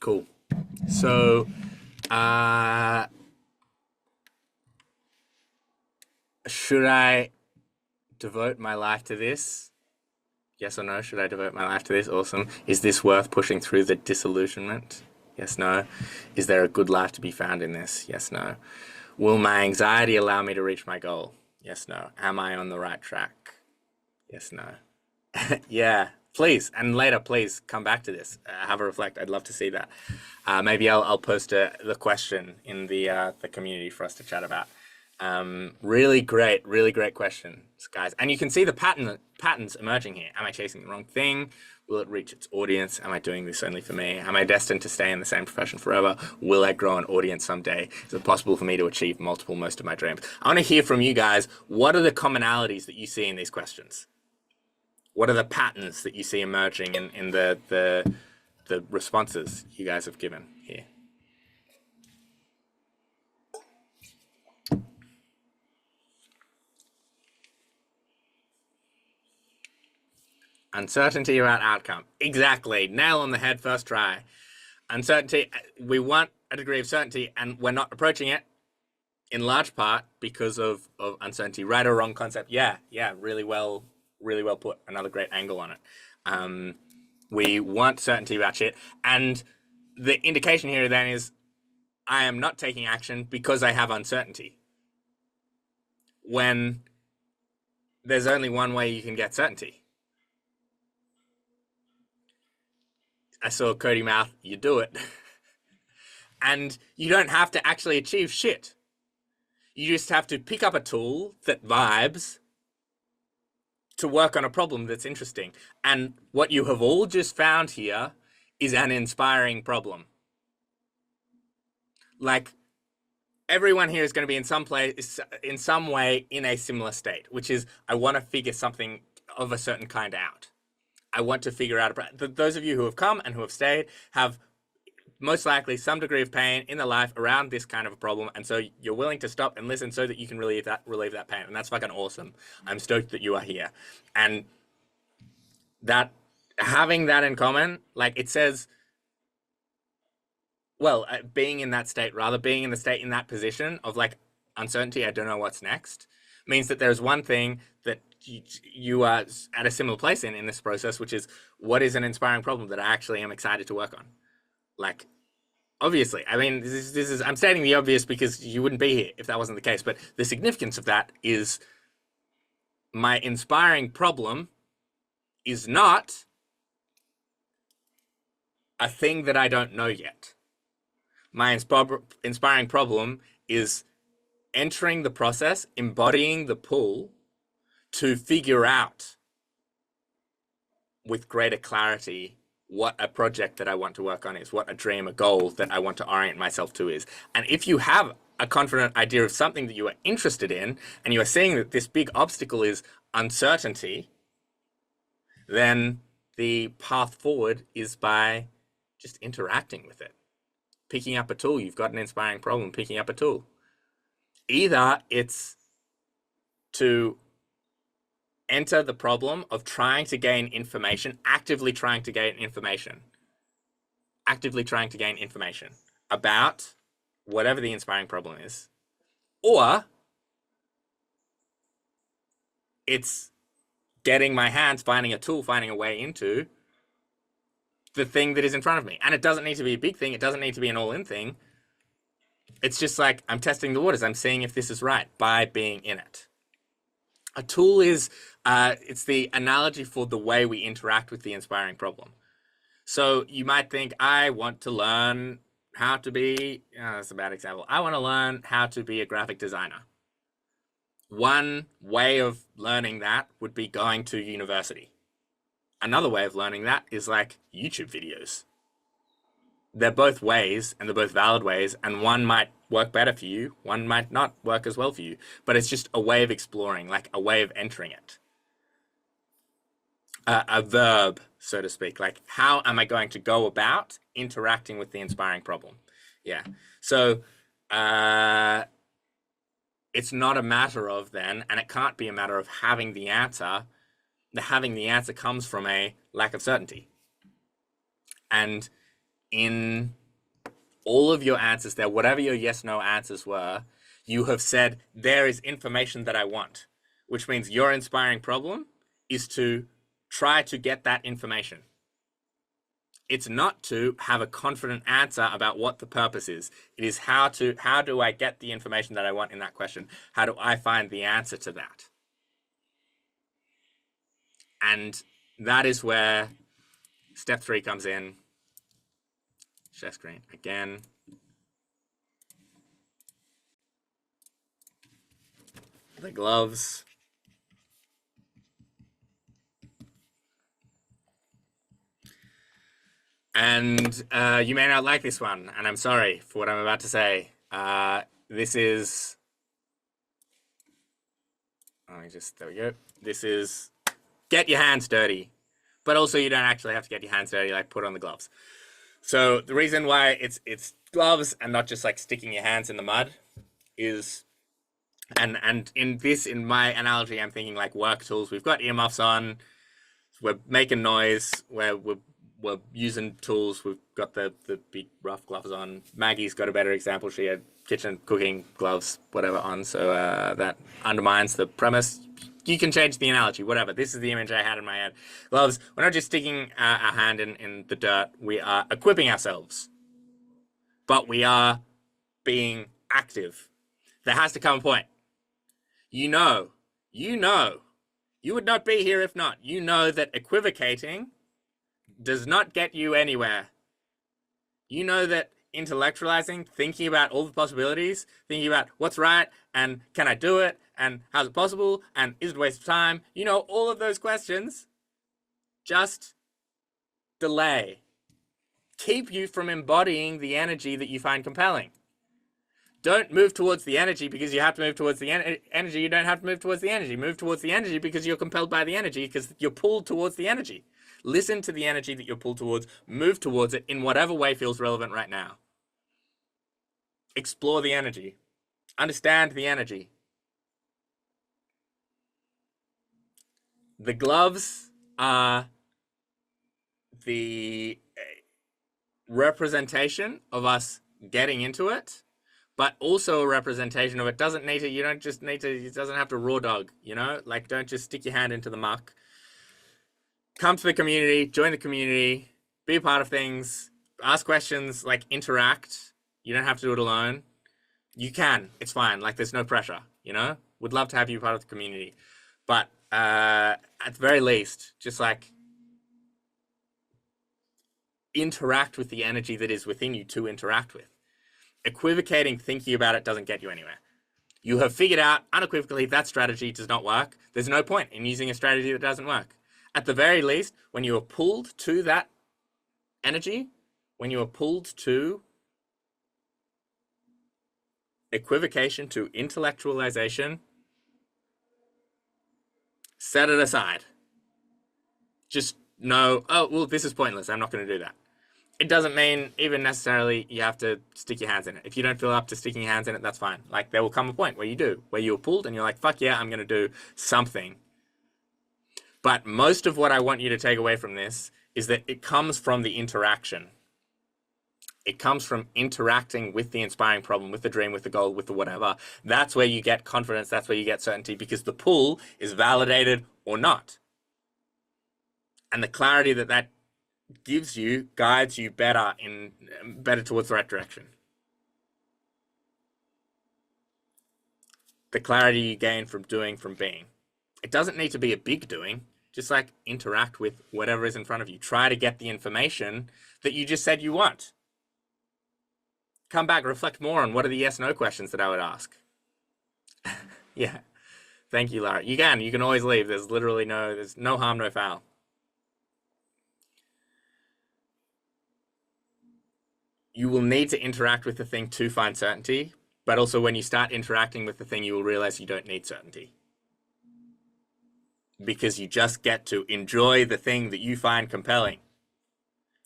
Cool. So, should I devote my life to this? Yes or no? Should I devote my life to this? Awesome. Is this worth pushing through the disillusionment? Yes, no. Is there a good life to be found in this? Yes, no. Will my anxiety allow me to reach my goal? Yes, no. Am I on the right track? Yes, no. Yeah, please. And later, please come back to this. Have a reflect. I'd love to see that. Maybe I'll post the question in the community for us to chat about. Really great questions, guys. And you can see the patterns emerging here. Am I chasing the wrong thing? Will it reach its audience? Am I doing this only for me? Am I destined to stay in the same profession forever? Will I grow an audience someday? Is it possible for me to achieve most of my dreams? I want to hear from you guys. What are the commonalities that you see in these questions? What are the patterns that you see emerging in the responses you guys have given here? Uncertainty about outcome. Exactly. Nail on the head, first try. Uncertainty, we want a degree of certainty, and we're not approaching it in large part because of uncertainty. Right or wrong concept. Yeah, really well put. Another great angle on it. We want certainty about shit. And the indication here then is I am not taking action because I have uncertainty. When there's only one way you can get certainty. I saw Cody mouth, you do it. And you don't have to actually achieve shit. You just have to pick up a tool that vibes to work on a problem that's interesting. And what you have all just found here is an inspiring problem. Like, everyone here is going to be in some place, in some way, in a similar state, which is I want to figure something of a certain kind out. I want to figure out. Those of you who have come and who have stayed have most likely some degree of pain in their life around this kind of a problem, and so you're willing to stop and listen so that you can relieve that pain, and that's fucking awesome. I'm stoked that you are here, and that having that in common, like it says, well, being in that state, rather being in the state in that position of like uncertainty, I don't know what's next, means that there's one thing that you are at a similar place in this process, which is what is an inspiring problem that I actually am excited to work on. Like, obviously, I mean, this is I'm stating the obvious because you wouldn't be here if that wasn't the case. But the significance of that is my inspiring problem is not a thing that I don't know yet. My inspiring problem is entering the process, embodying the pull to figure out with greater clarity what a project that I want to work on is, what a dream, a goal that I want to orient myself to is. And if you have a confident idea of something that you are interested in, and you are seeing that this big obstacle is uncertainty, then the path forward is by just interacting with it. Picking up a tool, you've got an inspiring problem, picking up a tool. Either it's to enter the problem of trying to gain information, actively trying to gain information about whatever the inspiring problem is, or it's getting my hands, finding a tool, finding a way into the thing that is in front of me. And it doesn't need to be a big thing. It doesn't need to be an all-in thing. It's just like I'm testing the waters. I'm seeing if this is right by being in it. A tool is, it's the analogy for the way we interact with the inspiring problem. So you might think, I want to learn how to be, that's a bad example. I want to learn how to be a graphic designer. One way of learning that would be going to university. Another way of learning that is like YouTube videos. They're both ways, and they're both valid ways, and one might work better for you, one might not work as well for you, but it's just a way of exploring, like a way of entering it. A verb, so to speak, like how am I going to go about interacting with the inspiring problem? Yeah, so it's not a matter of then, and it can't be a matter of having the answer. The having the answer comes from a lack of certainty. And in all of your answers there, whatever your yes/no answers were, you have said, there is information that I want, which means your inspiring problem is to try to get that information. It's not to have a confident answer about what the purpose is. It is how do I get the information that I want in that question? How do I find the answer to that? And that is where step 3 comes in. Share screen again. The gloves. And you may not like this one, and I'm sorry for what I'm about to say. This is, there we go. This is get your hands dirty, but also you don't actually have to get your hands dirty, like put on the gloves. So the reason why it's gloves and not just like sticking your hands in the mud is, and in my analogy, I'm thinking like work tools. We've got earmuffs on, we're making noise, we're using tools, we've got the big rough gloves on. Maggie's got a better example. She had kitchen cooking gloves, whatever, on, so that undermines the premise. You can change the analogy, whatever. This is the image I had in my head. Gloves, we're not just sticking our hand in the dirt, we are equipping ourselves. But we are being active. There has to come a point. You would not be here if not. You know that equivocating does not get you anywhere. You know that intellectualizing, thinking about all the possibilities, thinking about what's right, and can I do it, and how's it possible, and is it a waste of time, you know, all of those questions just delay. Keep you from embodying the energy that you find compelling. Don't move towards the energy because you have to move towards the energy. You don't have to move towards the energy. Move towards the energy because you're compelled by the energy, because you're pulled towards the energy. Listen to the energy that you're pulled towards. Move towards it in whatever way feels relevant right now. Explore the energy. Understand the energy. The gloves are the representation of us getting into it, but also a representation of it doesn't need to, you don't just need to, it doesn't have to raw dog, you know, like don't just stick your hand into the muck. Come to the community, join the community, be a part of things, ask questions, like interact. You don't have to do it alone. You can, it's fine. Like there's no pressure, you know, would love to have you part of the community, but at the very least, just like interact with the energy that is within you to interact with. Equivocating, thinking about it doesn't get you anywhere. You have figured out unequivocally that strategy does not work. There's no point in using a strategy that doesn't work. At the very least, when you are pulled to that energy, when you are pulled to equivocation, to intellectualization, set it aside. Just know, oh, well, this is pointless. I'm not going to do that. It doesn't mean even necessarily you have to stick your hands in it. If you don't feel up to sticking your hands in it, that's fine. Like there will come a point where you do, where you're pulled and you're like, fuck yeah, I'm going to do something. But most of what I want you to take away from this is that it comes from the interaction. It comes from interacting with the inspiring problem, with the dream, with the goal, with the whatever. That's where you get confidence. That's where you get certainty, because the pull is validated or not. And the clarity that that gives you guides you better towards the right direction. The clarity you gain from doing, from being. It doesn't need to be a big doing. Just like interact with whatever is in front of you. Try to get the information that you just said you want. Come back, reflect more on what are the yes/no questions that I would ask. Yeah. Thank you, Lara. You can always leave. There's literally there's no harm, no foul. You will need to interact with the thing to find certainty, but also when you start interacting with the thing, you will realize you don't need certainty. Because you just get to enjoy the thing that you find compelling.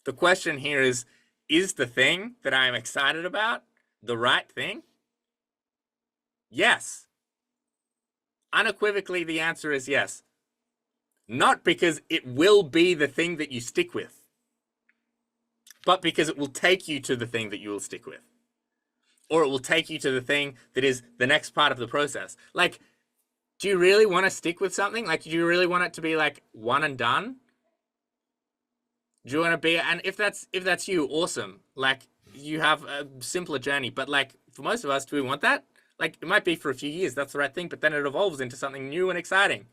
The question here is the thing that I am excited about the right thing? Yes. Unequivocally, the answer is yes. Not because it will be the thing that you stick with, but because it will take you to the thing that you will stick with. Or it will take you to the thing that is the next part of the process. Like, do you really want to stick with something? Like, do you really want it to be like one and done? Do you want to be, and if that's you, awesome. Like, you have a simpler journey, but like for most of us, do we want that? Like, it might be for a few years, that's the right thing, but then it evolves into something new and exciting.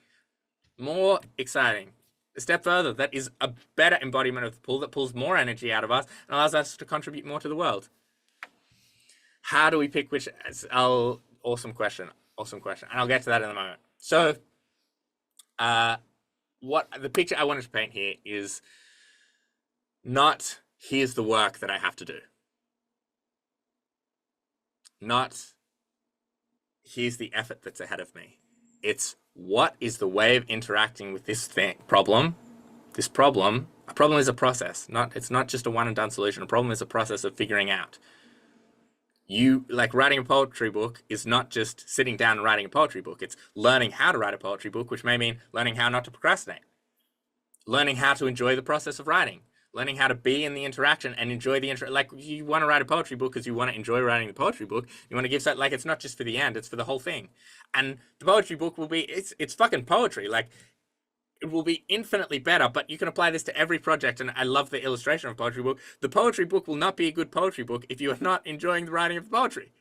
More exciting. A step further, that is a better embodiment of the pull, that pulls more energy out of us and allows us to contribute more to the world. How do we pick which? Awesome question. Awesome question. And I'll get to that in a moment. So, what the picture I wanted to paint here is not here's the work that I have to do. Not here's the effort that's ahead of me. It's what is the way of interacting with this problem? This problem, a problem is a process. It's not just a one and done solution. A problem is a process of figuring out. You, like writing a poetry book is not just sitting down and writing a poetry book. It's learning how to write a poetry book, which may mean learning how not to procrastinate. Learning how to enjoy the process of writing. Learning how to be in the interaction and enjoy the like you want to write a poetry book because you want to enjoy writing the poetry book. You want to give like it's not just for the end, it's for the whole thing. And the poetry book will be it's fucking poetry. Like it will be infinitely better, but you can apply this to every project. And I love the illustration of a poetry book. The poetry book will not be a good poetry book if you are not enjoying the writing of the poetry.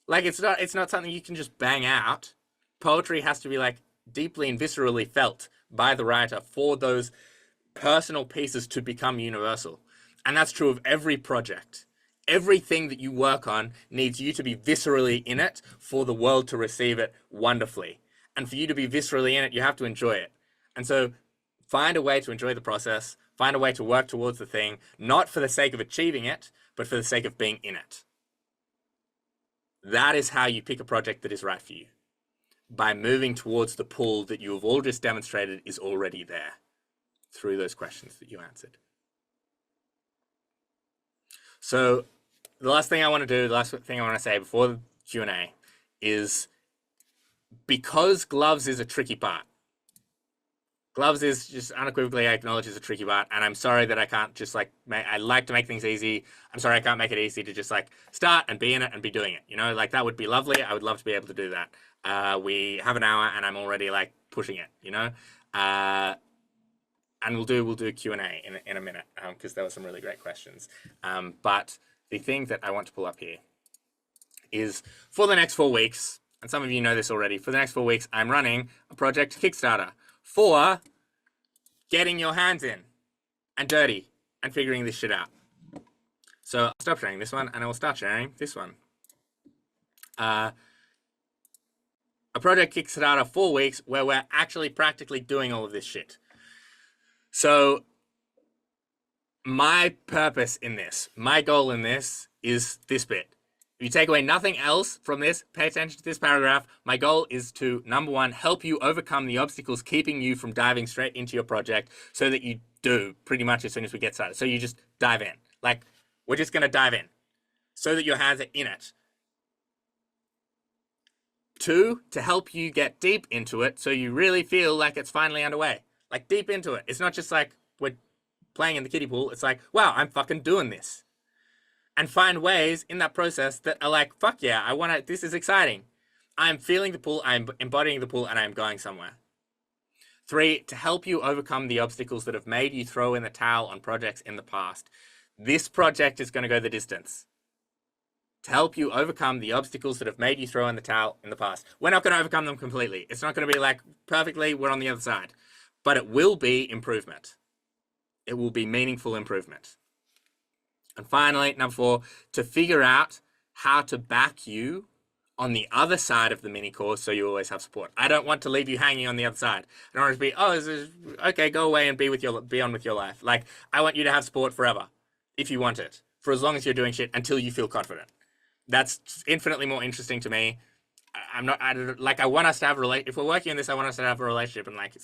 Like it's not something you can just bang out. Poetry has to be like deeply and viscerally felt by the writer for those personal pieces to become universal. And that's true of every project. Everything that you work on needs you to be viscerally in it for the world to receive it wonderfully. And for you to be viscerally in it, you have to enjoy it. And so find a way to enjoy the process, find a way to work towards the thing, not for the sake of achieving it, but for the sake of being in it. That is how you pick a project that is right for you. By moving towards the pull that you have all just demonstrated is already there through those questions that you answered. So the last thing I want to do, the last thing I want to say before the Q&A is because gloves is a tricky part. Gloves is just unequivocally, I acknowledge, is a tricky part, and I'm sorry that I can't just like I like to make things easy. I'm sorry I can't make it easy to just like start and be in it and be doing it. You know, like that would be lovely. I would love to be able to do that. We have an hour and I'm already like pushing it. You know, and we'll do Q&A in a minute because there were some really great questions. But the thing that I want to pull up here is for the next 4 weeks, and some of you know this already. For the next 4 weeks, I'm running a project Kickstarter for getting your hands in and dirty and figuring this shit out. So I'll stop sharing this one and I will start sharing this one. A project Kickstarter 4 weeks where we're actually practically doing all of this shit. So my purpose in this, my goal in this is this bit. If you take away nothing else from this, pay attention to this paragraph. My goal is to, number one, help you overcome the obstacles keeping you from diving straight into your project so that you do pretty much as soon as we get started. So you just dive in. Like, we're just going to dive in so that your hands are in it. 2, to help you get deep into it so you really feel like it's finally underway. Like, deep into it. It's not just like we're playing in the kiddie pool. It's like, wow, I'm fucking doing this. And find ways in that process that are like, fuck yeah, I want to, this is exciting. I'm feeling the pull, I'm embodying the pull, and I'm going somewhere. 3, to help you overcome the obstacles that have made you throw in the towel on projects in the past. This project is going to go the distance. To help you overcome the obstacles that have made you throw in the towel in the past. We're not going to overcome them completely. It's not going to be like, perfectly, we're on the other side. But it will be improvement. It will be meaningful improvement. And finally, number 4, to figure out how to back you on the other side of the mini course so you always have support. I don't want to leave you hanging on the other side. I don't want to be, oh, this is, okay, go away and be on with your life. Like, I want you to have support forever, if you want it, for as long as you're doing shit until you feel confident. That's infinitely more interesting to me. I want us to have a relationship. If we're working on this, I want us to have a relationship, and like,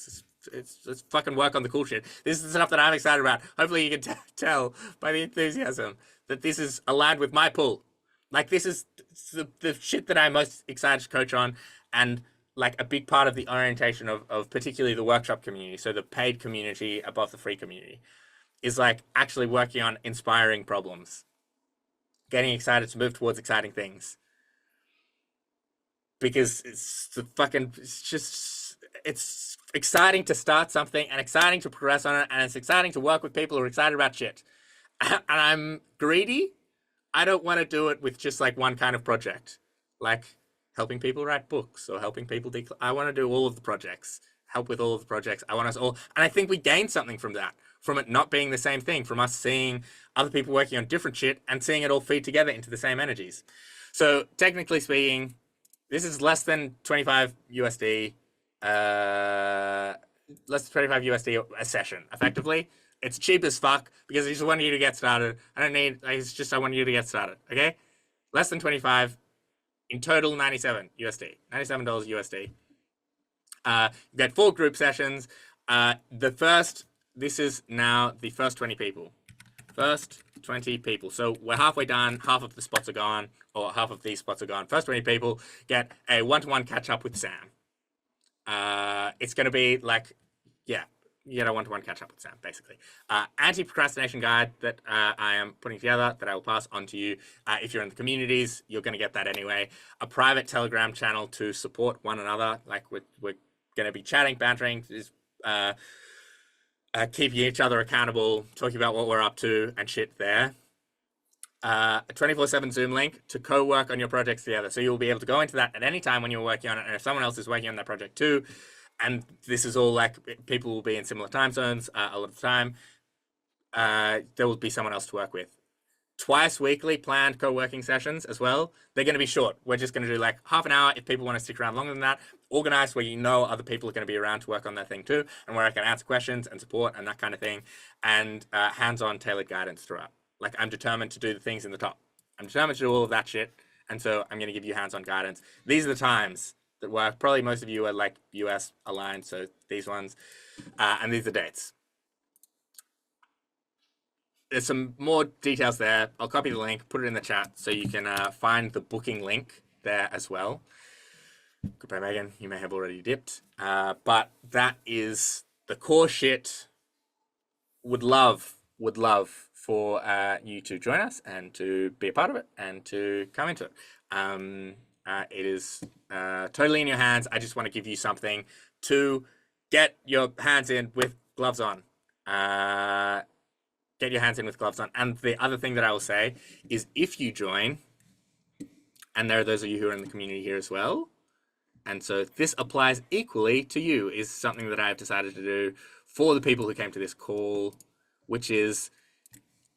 let's fucking work on the cool shit. This is the stuff that I'm excited about. Hopefully you can tell by the enthusiasm that this is aligned with my pull. Like, this is the shit that I'm most excited to coach on, and like a big part of the orientation of particularly the workshop community, so the paid community above the free community, is like actually working on inspiring problems, getting excited to move towards exciting things. Because it's exciting to start something and exciting to progress on it, and it's exciting to work with people who are excited about shit. And I'm greedy. I don't want to do it with just like one kind of project, like helping people write books or helping people I want to do all of the projects, help with all of the projects. I want us all, and I think we gain something from that, from it not being the same thing, from us seeing other people working on different shit and seeing it all feed together into the same energies. So technically speaking, this is less than 25 USD, less than 25 USD a session, effectively. It's cheap as fuck because I just want you to get started. I want you to get started, okay? Less than 25, in total 97 USD, $97 USD. You get 4 group sessions. This is now the first 20 people. First 20 people. So we're halfway done. Half of the spots are gone, or half of these spots are gone. First 20 people get a one-to-one catch up with Sam. It's going to be like, yeah, you get a one-to-one catch up with Sam, basically. Anti-procrastination guide that I am putting together that I will pass on to you. If you're in the communities, you're going to get that anyway. A private Telegram channel to support one another. Like, we're going to be chatting, bantering, keeping each other accountable, talking about what we're up to and shit there. A 24/7 Zoom link to co-work on your projects together. So you'll be able to go into that at any time when you're working on it. And if someone else is working on that project too, and this is all like, people will be in similar time zones a lot of the time, there will be someone else to work with. Twice weekly planned co-working sessions as well. They're going to be short. We're just going to do like half an hour. If people want to stick around longer than that, organized where you know other people are going to be around to work on that thing too, and where I can answer questions and support and that kind of thing, and hands-on tailored guidance throughout. Like, I'm determined to do the things in the top. I'm determined to do all of that shit, and so I'm going to give you hands-on guidance. These are the times that work. Probably most of you are like US aligned, so these ones, and these are the dates. There's some more details there. I'll copy the link, put it in the chat so you can find the booking link there as well. Goodbye, Megan. You may have already dipped. But that is the core shit would love for you to join us and to be a part of it and to come into it. It is totally in your hands. I just want to give you something to get your hands in with gloves on. Get your hands in with gloves on. And the other thing that I will say is if you join, and there are those of you who are in the community here as well, and so this applies equally to you, is something that I have decided to do for the people who came to this call, which is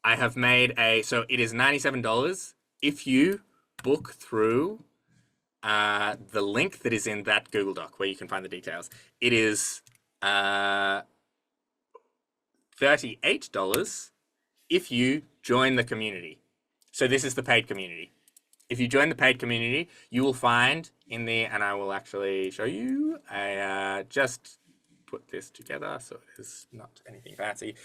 I have made so it is $97 if you book through the link that is in that Google Doc where you can find the details. It is $38 if you join the community. So this is the paid community. If you join the paid community, you will find in the, and I will actually show you, I just put this together so it is not anything fancy.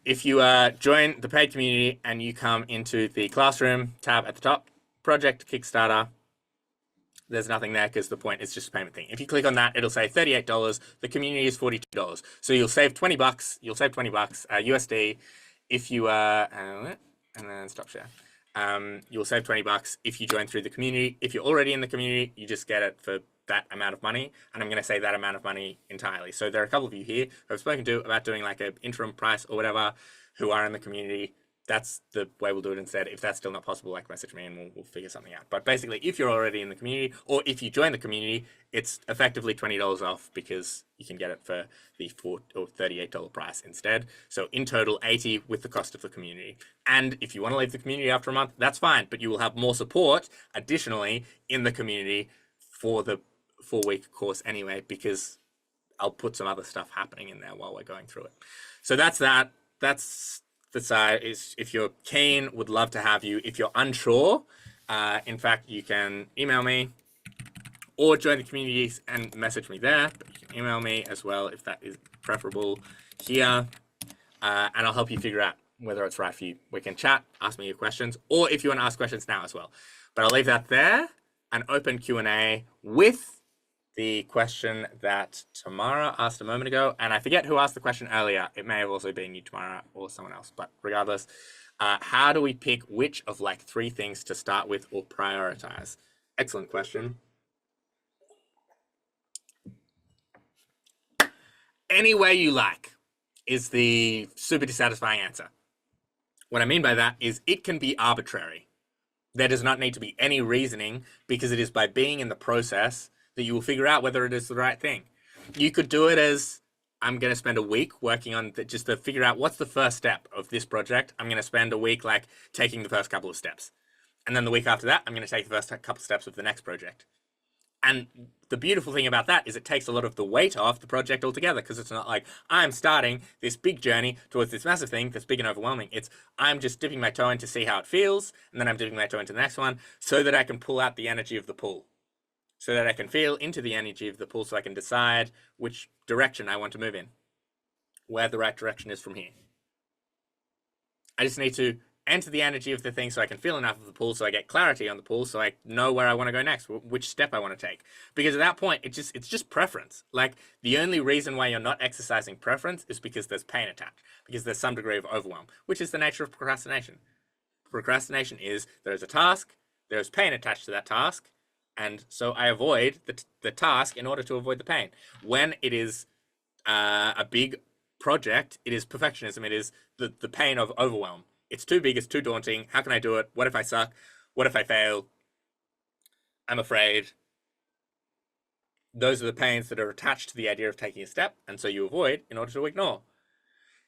If you join the paid community and you come into the classroom tab at the top, project Kickstarter, there's nothing there because the point is just a payment thing. If you click on that, it'll say $38. The community is $42. So you'll save $20. You'll save $20 USD if you and then stop share. You'll save $20 if you join through the community. If you're already in the community, you just get it for that amount of money, and I'm going to say that amount of money entirely. So there are a couple of you here who I've spoken to about doing like an interim price or whatever who are in the community. That's the way we'll do it instead. If that's still not possible, like message me and we'll figure something out. But basically, if you're already in the community or if you join the community, it's effectively $20 off because you can get it for the $38 price instead. So in total, $80 with the cost of the community. And if you want to leave the community after a month, that's fine. But you will have more support additionally in the community for the 4-week course anyway, because I'll put some other stuff happening in there while we're going through it. So that's that. That's the side. Is if you're keen, would love to have you. If you're unsure, in fact, you can email me or join the communities and message me there. But you can email me as well if that is preferable here, and I'll help you figure out whether it's right for you. We can chat, ask me your questions, or if you want to ask questions now as well. But I'll leave that there. An open Q&A with the question that Tamara asked a moment ago, and I forget who asked the question earlier. It may have also been you, Tamara, or someone else, but regardless, how do we pick which of like 3 things to start with or prioritize? Excellent question. Any way you like is the super dissatisfying answer. What I mean by that is it can be arbitrary. There does not need to be any reasoning because it is by being in the process that you will figure out whether it is the right thing. You could do it as, I'm going to spend a week working on just to figure out what's the first step of this project. I'm going to spend a week like taking the first couple of steps. And then the week after that, I'm going to take the first couple of steps of the next project. And the beautiful thing about that is it takes a lot of the weight off the project altogether, because it's not like I'm starting this big journey towards this massive thing that's big and overwhelming. It's I'm just dipping my toe in to see how it feels, and then I'm dipping my toe into the next one so that I can pull out the energy of the pull. So that I can feel into the energy of the pull so I can decide which direction I want to move in, where the right direction is from here. I just need to enter the energy of the thing so I can feel enough of the pull so I get clarity on the pull so I know where I want to go next, which step I want to take. Because at that point, it's just preference. Like, the only reason why you're not exercising preference is because there's pain attached, because there's some degree of overwhelm, which is the nature of procrastination. Procrastination is there's a task, there's pain attached to that task, and so I avoid the task in order to avoid the pain. When it is a big project, it is perfectionism. It is the pain of overwhelm. It's too big. It's too daunting. How can I do it? What if I suck? What if I fail? I'm afraid. Those are the pains that are attached to the idea of taking a step, and so you avoid in order to ignore,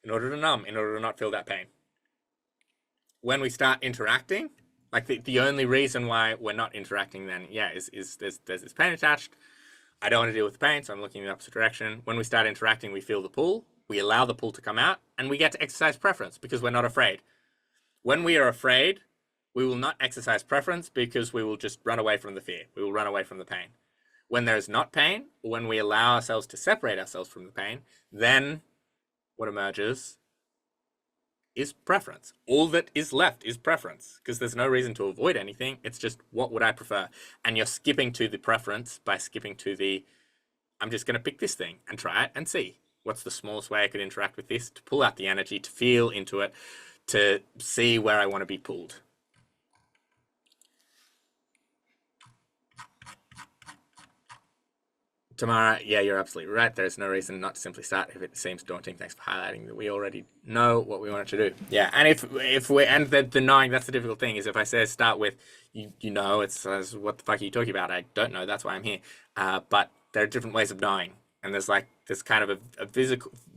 in order to numb, in order to not feel that pain. When we start interacting, like the only reason why we're not interacting then, is there's this pain attached. I don't want to deal with the pain, so I'm looking in the opposite direction. When we start interacting, we feel the pull. We allow the pull to come out, and we get to exercise preference because we're not afraid. When we are afraid, we will not exercise preference because we will just run away from the fear. We will run away from the pain. When there is not pain, or when we allow ourselves to separate ourselves from the pain, then what emerges is preference. All that is left is preference, because there's no reason to avoid anything. It's just, what would I prefer? And you're skipping to the preference by skipping to the I'm just going to pick this thing and try it and see what's the smallest way I could interact with this to pull out the energy, to feel into it, to see where I want to be pulled. Tamara, yeah, you're absolutely right. There's no reason not to simply start if it seems daunting. Thanks for highlighting that we already know what we want to do. Yeah, and if we and the knowing, that's the difficult thing, is if I say start with you know, it's what the fuck are you talking about? I don't know. That's why I'm here. But there are different ways of knowing, and there's like this kind of a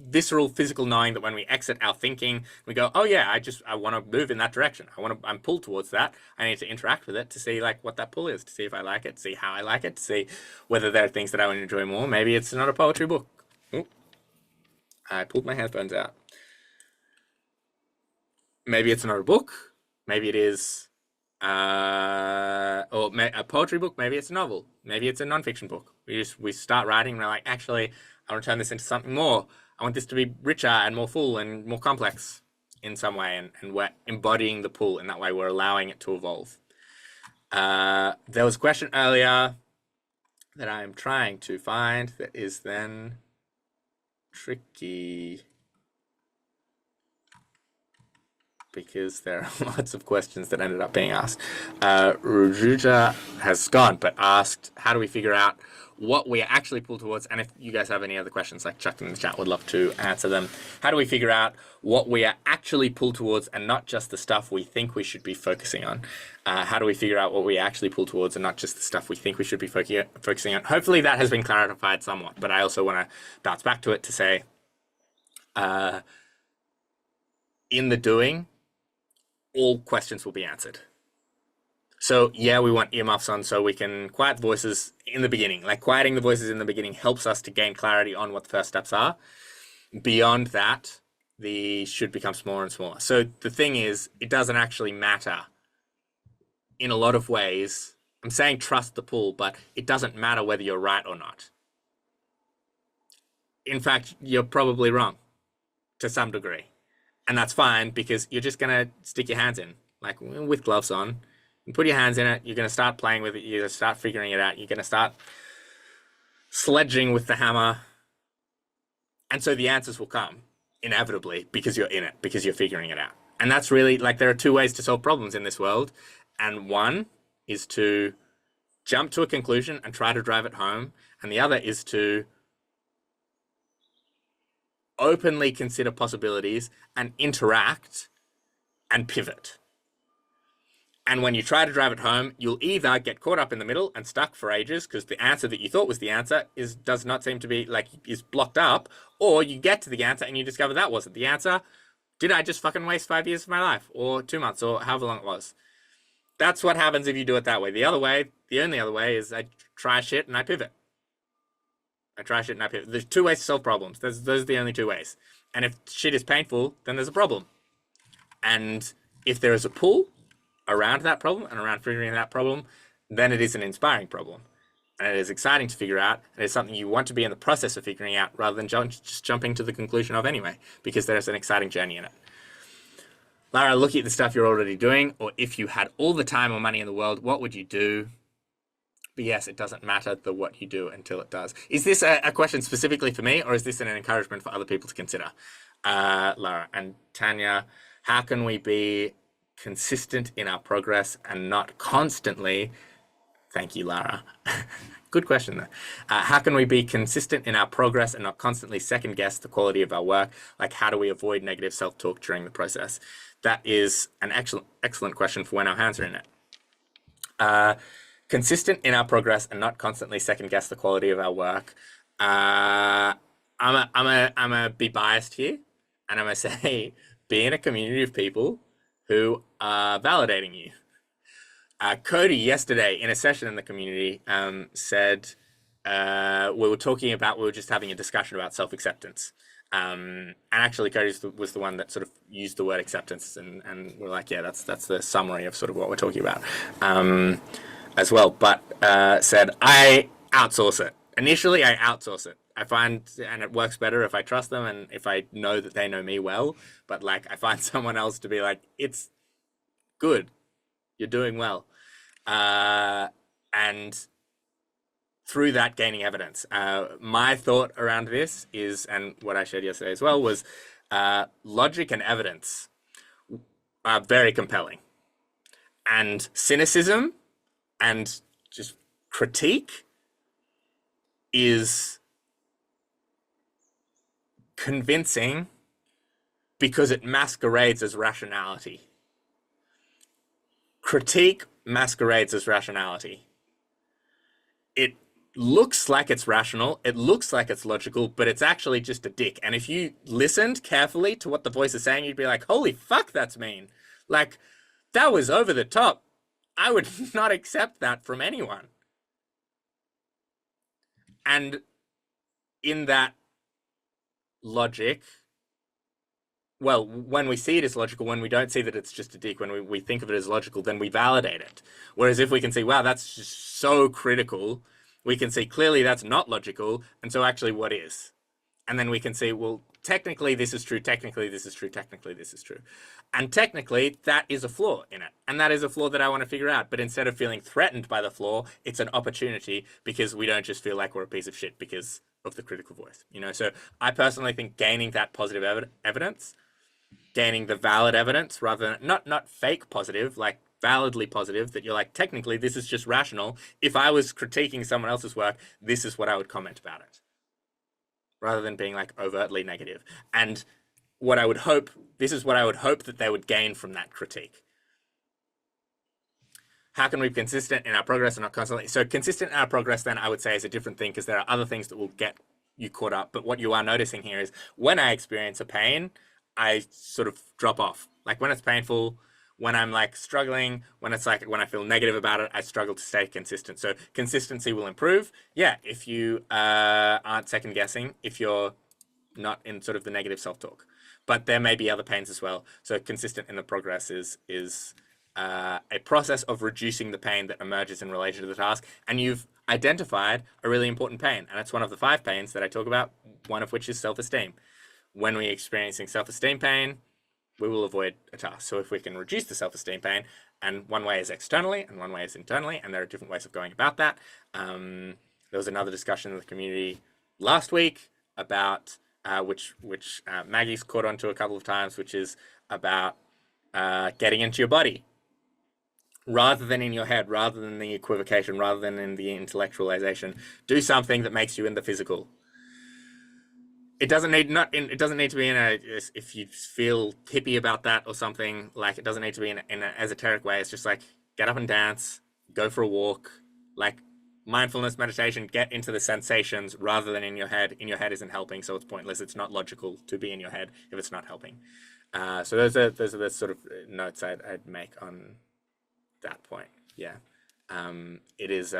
visceral physical knowing that when we exit our thinking, we go, oh yeah, I want to move in that direction. I'm pulled towards that. I need to interact with it to see like what that pull is, to see if I like it, to see how I like it, to see whether there are things that I would enjoy more. Maybe it's not a poetry book. Ooh. I pulled my headphones out. Maybe it's not a book. Maybe it is or a poetry book. Maybe it's a novel. Maybe it's a nonfiction book. We start writing and we're like, actually, I want to turn this into something more. I want this to be richer and more full and more complex in some way, and we're embodying the pull in that way. We're allowing it to evolve. There was a question earlier that I am trying to find that is then tricky, because there are lots of questions that ended up being asked. Rujuja has gone, but asked, how do we figure out what we are actually pulled towards? And if you guys have any other questions, like chuck them in the chat, would love to answer them. How do we figure out what we are actually pulled towards and not just the stuff we think we should be focusing on? How do we figure out what we actually pull towards and not just the stuff we think we should be focusing on? Hopefully that has been clarified somewhat, but I also want to bounce back to it to say, in the doing, all questions will be answered. So yeah, we want earmuffs on so we can quiet the voices in the beginning. Like quieting the voices in the beginning helps us to gain clarity on what the first steps are. Beyond that, the should become smaller and smaller. So the thing is, it doesn't actually matter in a lot of ways. I'm saying trust the pull, but it doesn't matter whether you're right or not. In fact, you're probably wrong to some degree. And that's fine, because you're just going to stick your hands in, like with gloves on. You put your hands in it, you're going to start playing with it, you're going to start figuring it out, you're going to start sledging with the hammer. And so the answers will come, inevitably, because you're in it, because you're figuring it out. And that's really, like, there are two ways to solve problems in this world. And one is to jump to a conclusion and try to drive it home. And the other is to openly consider possibilities and interact and pivot. And when you try to drive it home, you'll either get caught up in the middle and stuck for ages because the answer that you thought was the answer does not seem to be, like, is blocked up, or you get to the answer and you discover that wasn't the answer. Did I just fucking waste 5 years of my life, or 2 months, or however long it was? That's what happens if you do it that way. The other way, the only other way, is I try shit and I pivot. I try shit and I pivot. There's two ways to solve problems. Those are the only two ways. And if shit is painful, then there's a problem. And if there is a pull around that problem and around figuring that problem, then it is an inspiring problem. And it is exciting to figure out, and it's something you want to be in the process of figuring out rather than just jumping to the conclusion of anyway, because there's an exciting journey in it. Lara, looking at the stuff you're already doing, or if you had all the time or money in the world, what would you do? But yes, it doesn't matter what you do until it does. Is this a question specifically for me, or is this an encouragement for other people to consider? Lara and Tanya, how can we be consistent in our progress and not constantly... Thank you, Lara. Good question, though. How can we be consistent in our progress and not constantly second guess the quality of our work? Like, how do we avoid negative self-talk during the process? That is an excellent question for when our hands are in it. Consistent in our progress and not constantly second guess the quality of our work. I'm a be biased here, and I'm gonna say be in a community of people who are validating you. Cody yesterday in a session in the community said we were just having a discussion about self-acceptance. And actually Cody was the one that sort of used the word acceptance, and we're like, yeah, that's the summary of sort of what we're talking about as well. But said, I outsource it. Initially, I outsource it. I find, and it works better if I trust them and if I know that they know me well. But like, I find someone else to be like, it's good, you're doing well. And through that gaining evidence. My thought around this is, and what I showed yesterday as well, was logic and evidence are very compelling. And cynicism and just critique is convincing because it masquerades as rationality. Critique masquerades as rationality. It looks like it's rational, it looks like it's logical, but it's actually just a dick. And if you listened carefully to what the voice is saying, you'd be like, holy fuck, that's mean. Like, that was over the top. I would not accept that from anyone. And in that logic, well, when we see it as logical, when we don't see that it's just a dick, when we think of it as logical, then we validate it. Whereas if we can see, wow, that's just so critical, we can see clearly that's not logical, and so actually what is? And then we can see, well, technically this is true, technically this is true, technically this is true. And technically that is a flaw in it. And that is a flaw that I want to figure out. But instead of feeling threatened by the flaw, it's an opportunity, because we don't just feel like we're a piece of shit because of the critical voice. You know, so I personally think gaining that positive evidence, gaining the valid evidence rather than not fake positive, like validly positive, that you're like, technically this is just rational. If I was critiquing someone else's work, this is what I would comment about it, rather than being like overtly negative. And what I would hope, this is what I would hope that they would gain from that critique. How can we be consistent in our progress and not constantly? So consistent in our progress, then, I would say, is a different thing, because there are other things that will get you caught up. But what you are noticing here is when I experience a pain, I sort of drop off. Like when it's painful, when I'm like struggling, when it's like, when I feel negative about it, I struggle to stay consistent. So consistency will improve. Yeah, if you aren't second guessing, if you're not in sort of the negative self-talk. But there may be other pains as well. So consistent in the progress is a process of reducing the pain that emerges in relation to the task. And you've identified a really important pain. And it's one of the 5 pains that I talk about, one of which is self-esteem. When we're experiencing self-esteem pain, we will avoid a task. So if we can reduce the self-esteem pain, and one way is externally and one way is internally, and there are different ways of going about that. There was another discussion in the community last week about which Maggie's caught on to a couple of times, which is about getting into your body rather than in your head, rather than the equivocation, rather than in the intellectualization. Do something that makes you in the physical. It doesn't need to be in a, if you feel hippie about that or something, like, it doesn't need to be in an esoteric way. It's just like, get up and dance, go for a walk, like mindfulness, meditation, get into the sensations rather than in your head. In your head isn't helping, so it's pointless. It's not logical to be in your head if it's not helping. So those are the sort of notes I'd make on that point. Yeah. It is,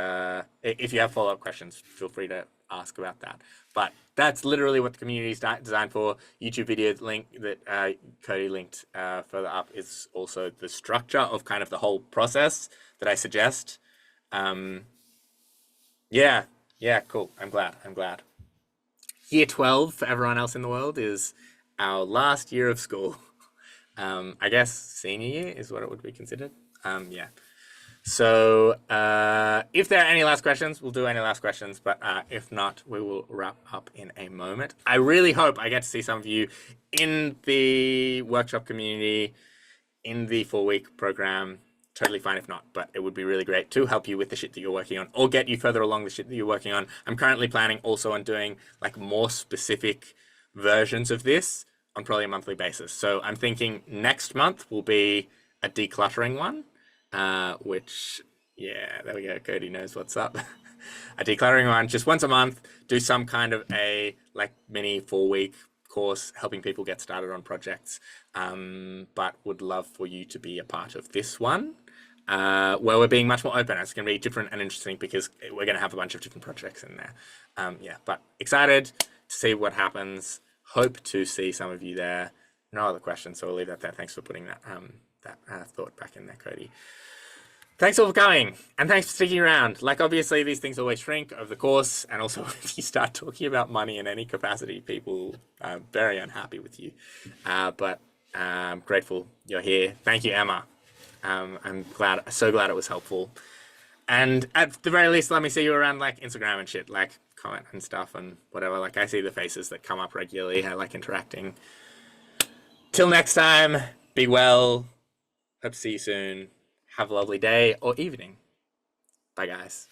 if you have follow-up questions, feel free to ask about that. But that's literally what the community is designed for. YouTube video link that Cody linked further up is also the structure of kind of the whole process that I suggest. Yeah, cool. I'm glad. Year 12 for everyone else in the world is our last year of school. I guess senior year is what it would be considered. Yeah. So if there are any last questions, we'll do any last questions. But if not, we will wrap up in a moment. I really hope I get to see some of you in the workshop community, in the 4-week program. Totally fine if not, but it would be really great to help you with the shit that you're working on, or get you further along the shit that you're working on. I'm currently planning also on doing like more specific versions of this on probably a monthly basis. So I'm thinking next month will be a decluttering one, which, yeah, there we go. Cody knows what's up. A decluttering one, just once a month, do some kind of a like mini 4-week course helping people get started on projects. But would love for you to be a part of this one. Where we're being much more open. It's going to be different and interesting because we're going to have a bunch of different projects in there. Yeah, but excited to see what happens. Hope to see some of you there. No other questions, so we'll leave that there. Thanks for putting that thought back in there, Cody. Thanks all for coming, and thanks for sticking around. Like, obviously, these things always shrink over the course, and also if you start talking about money in any capacity, people are very unhappy with you. But I'm grateful you're here. Thank you, Emma. I'm so glad it was helpful. And at the very least, let me see you around like Instagram and shit, like comment and stuff and whatever. Like I see the faces that come up regularly. I like interacting. Till next time, be well. Hope to see you soon. Have a lovely day or evening. Bye, guys.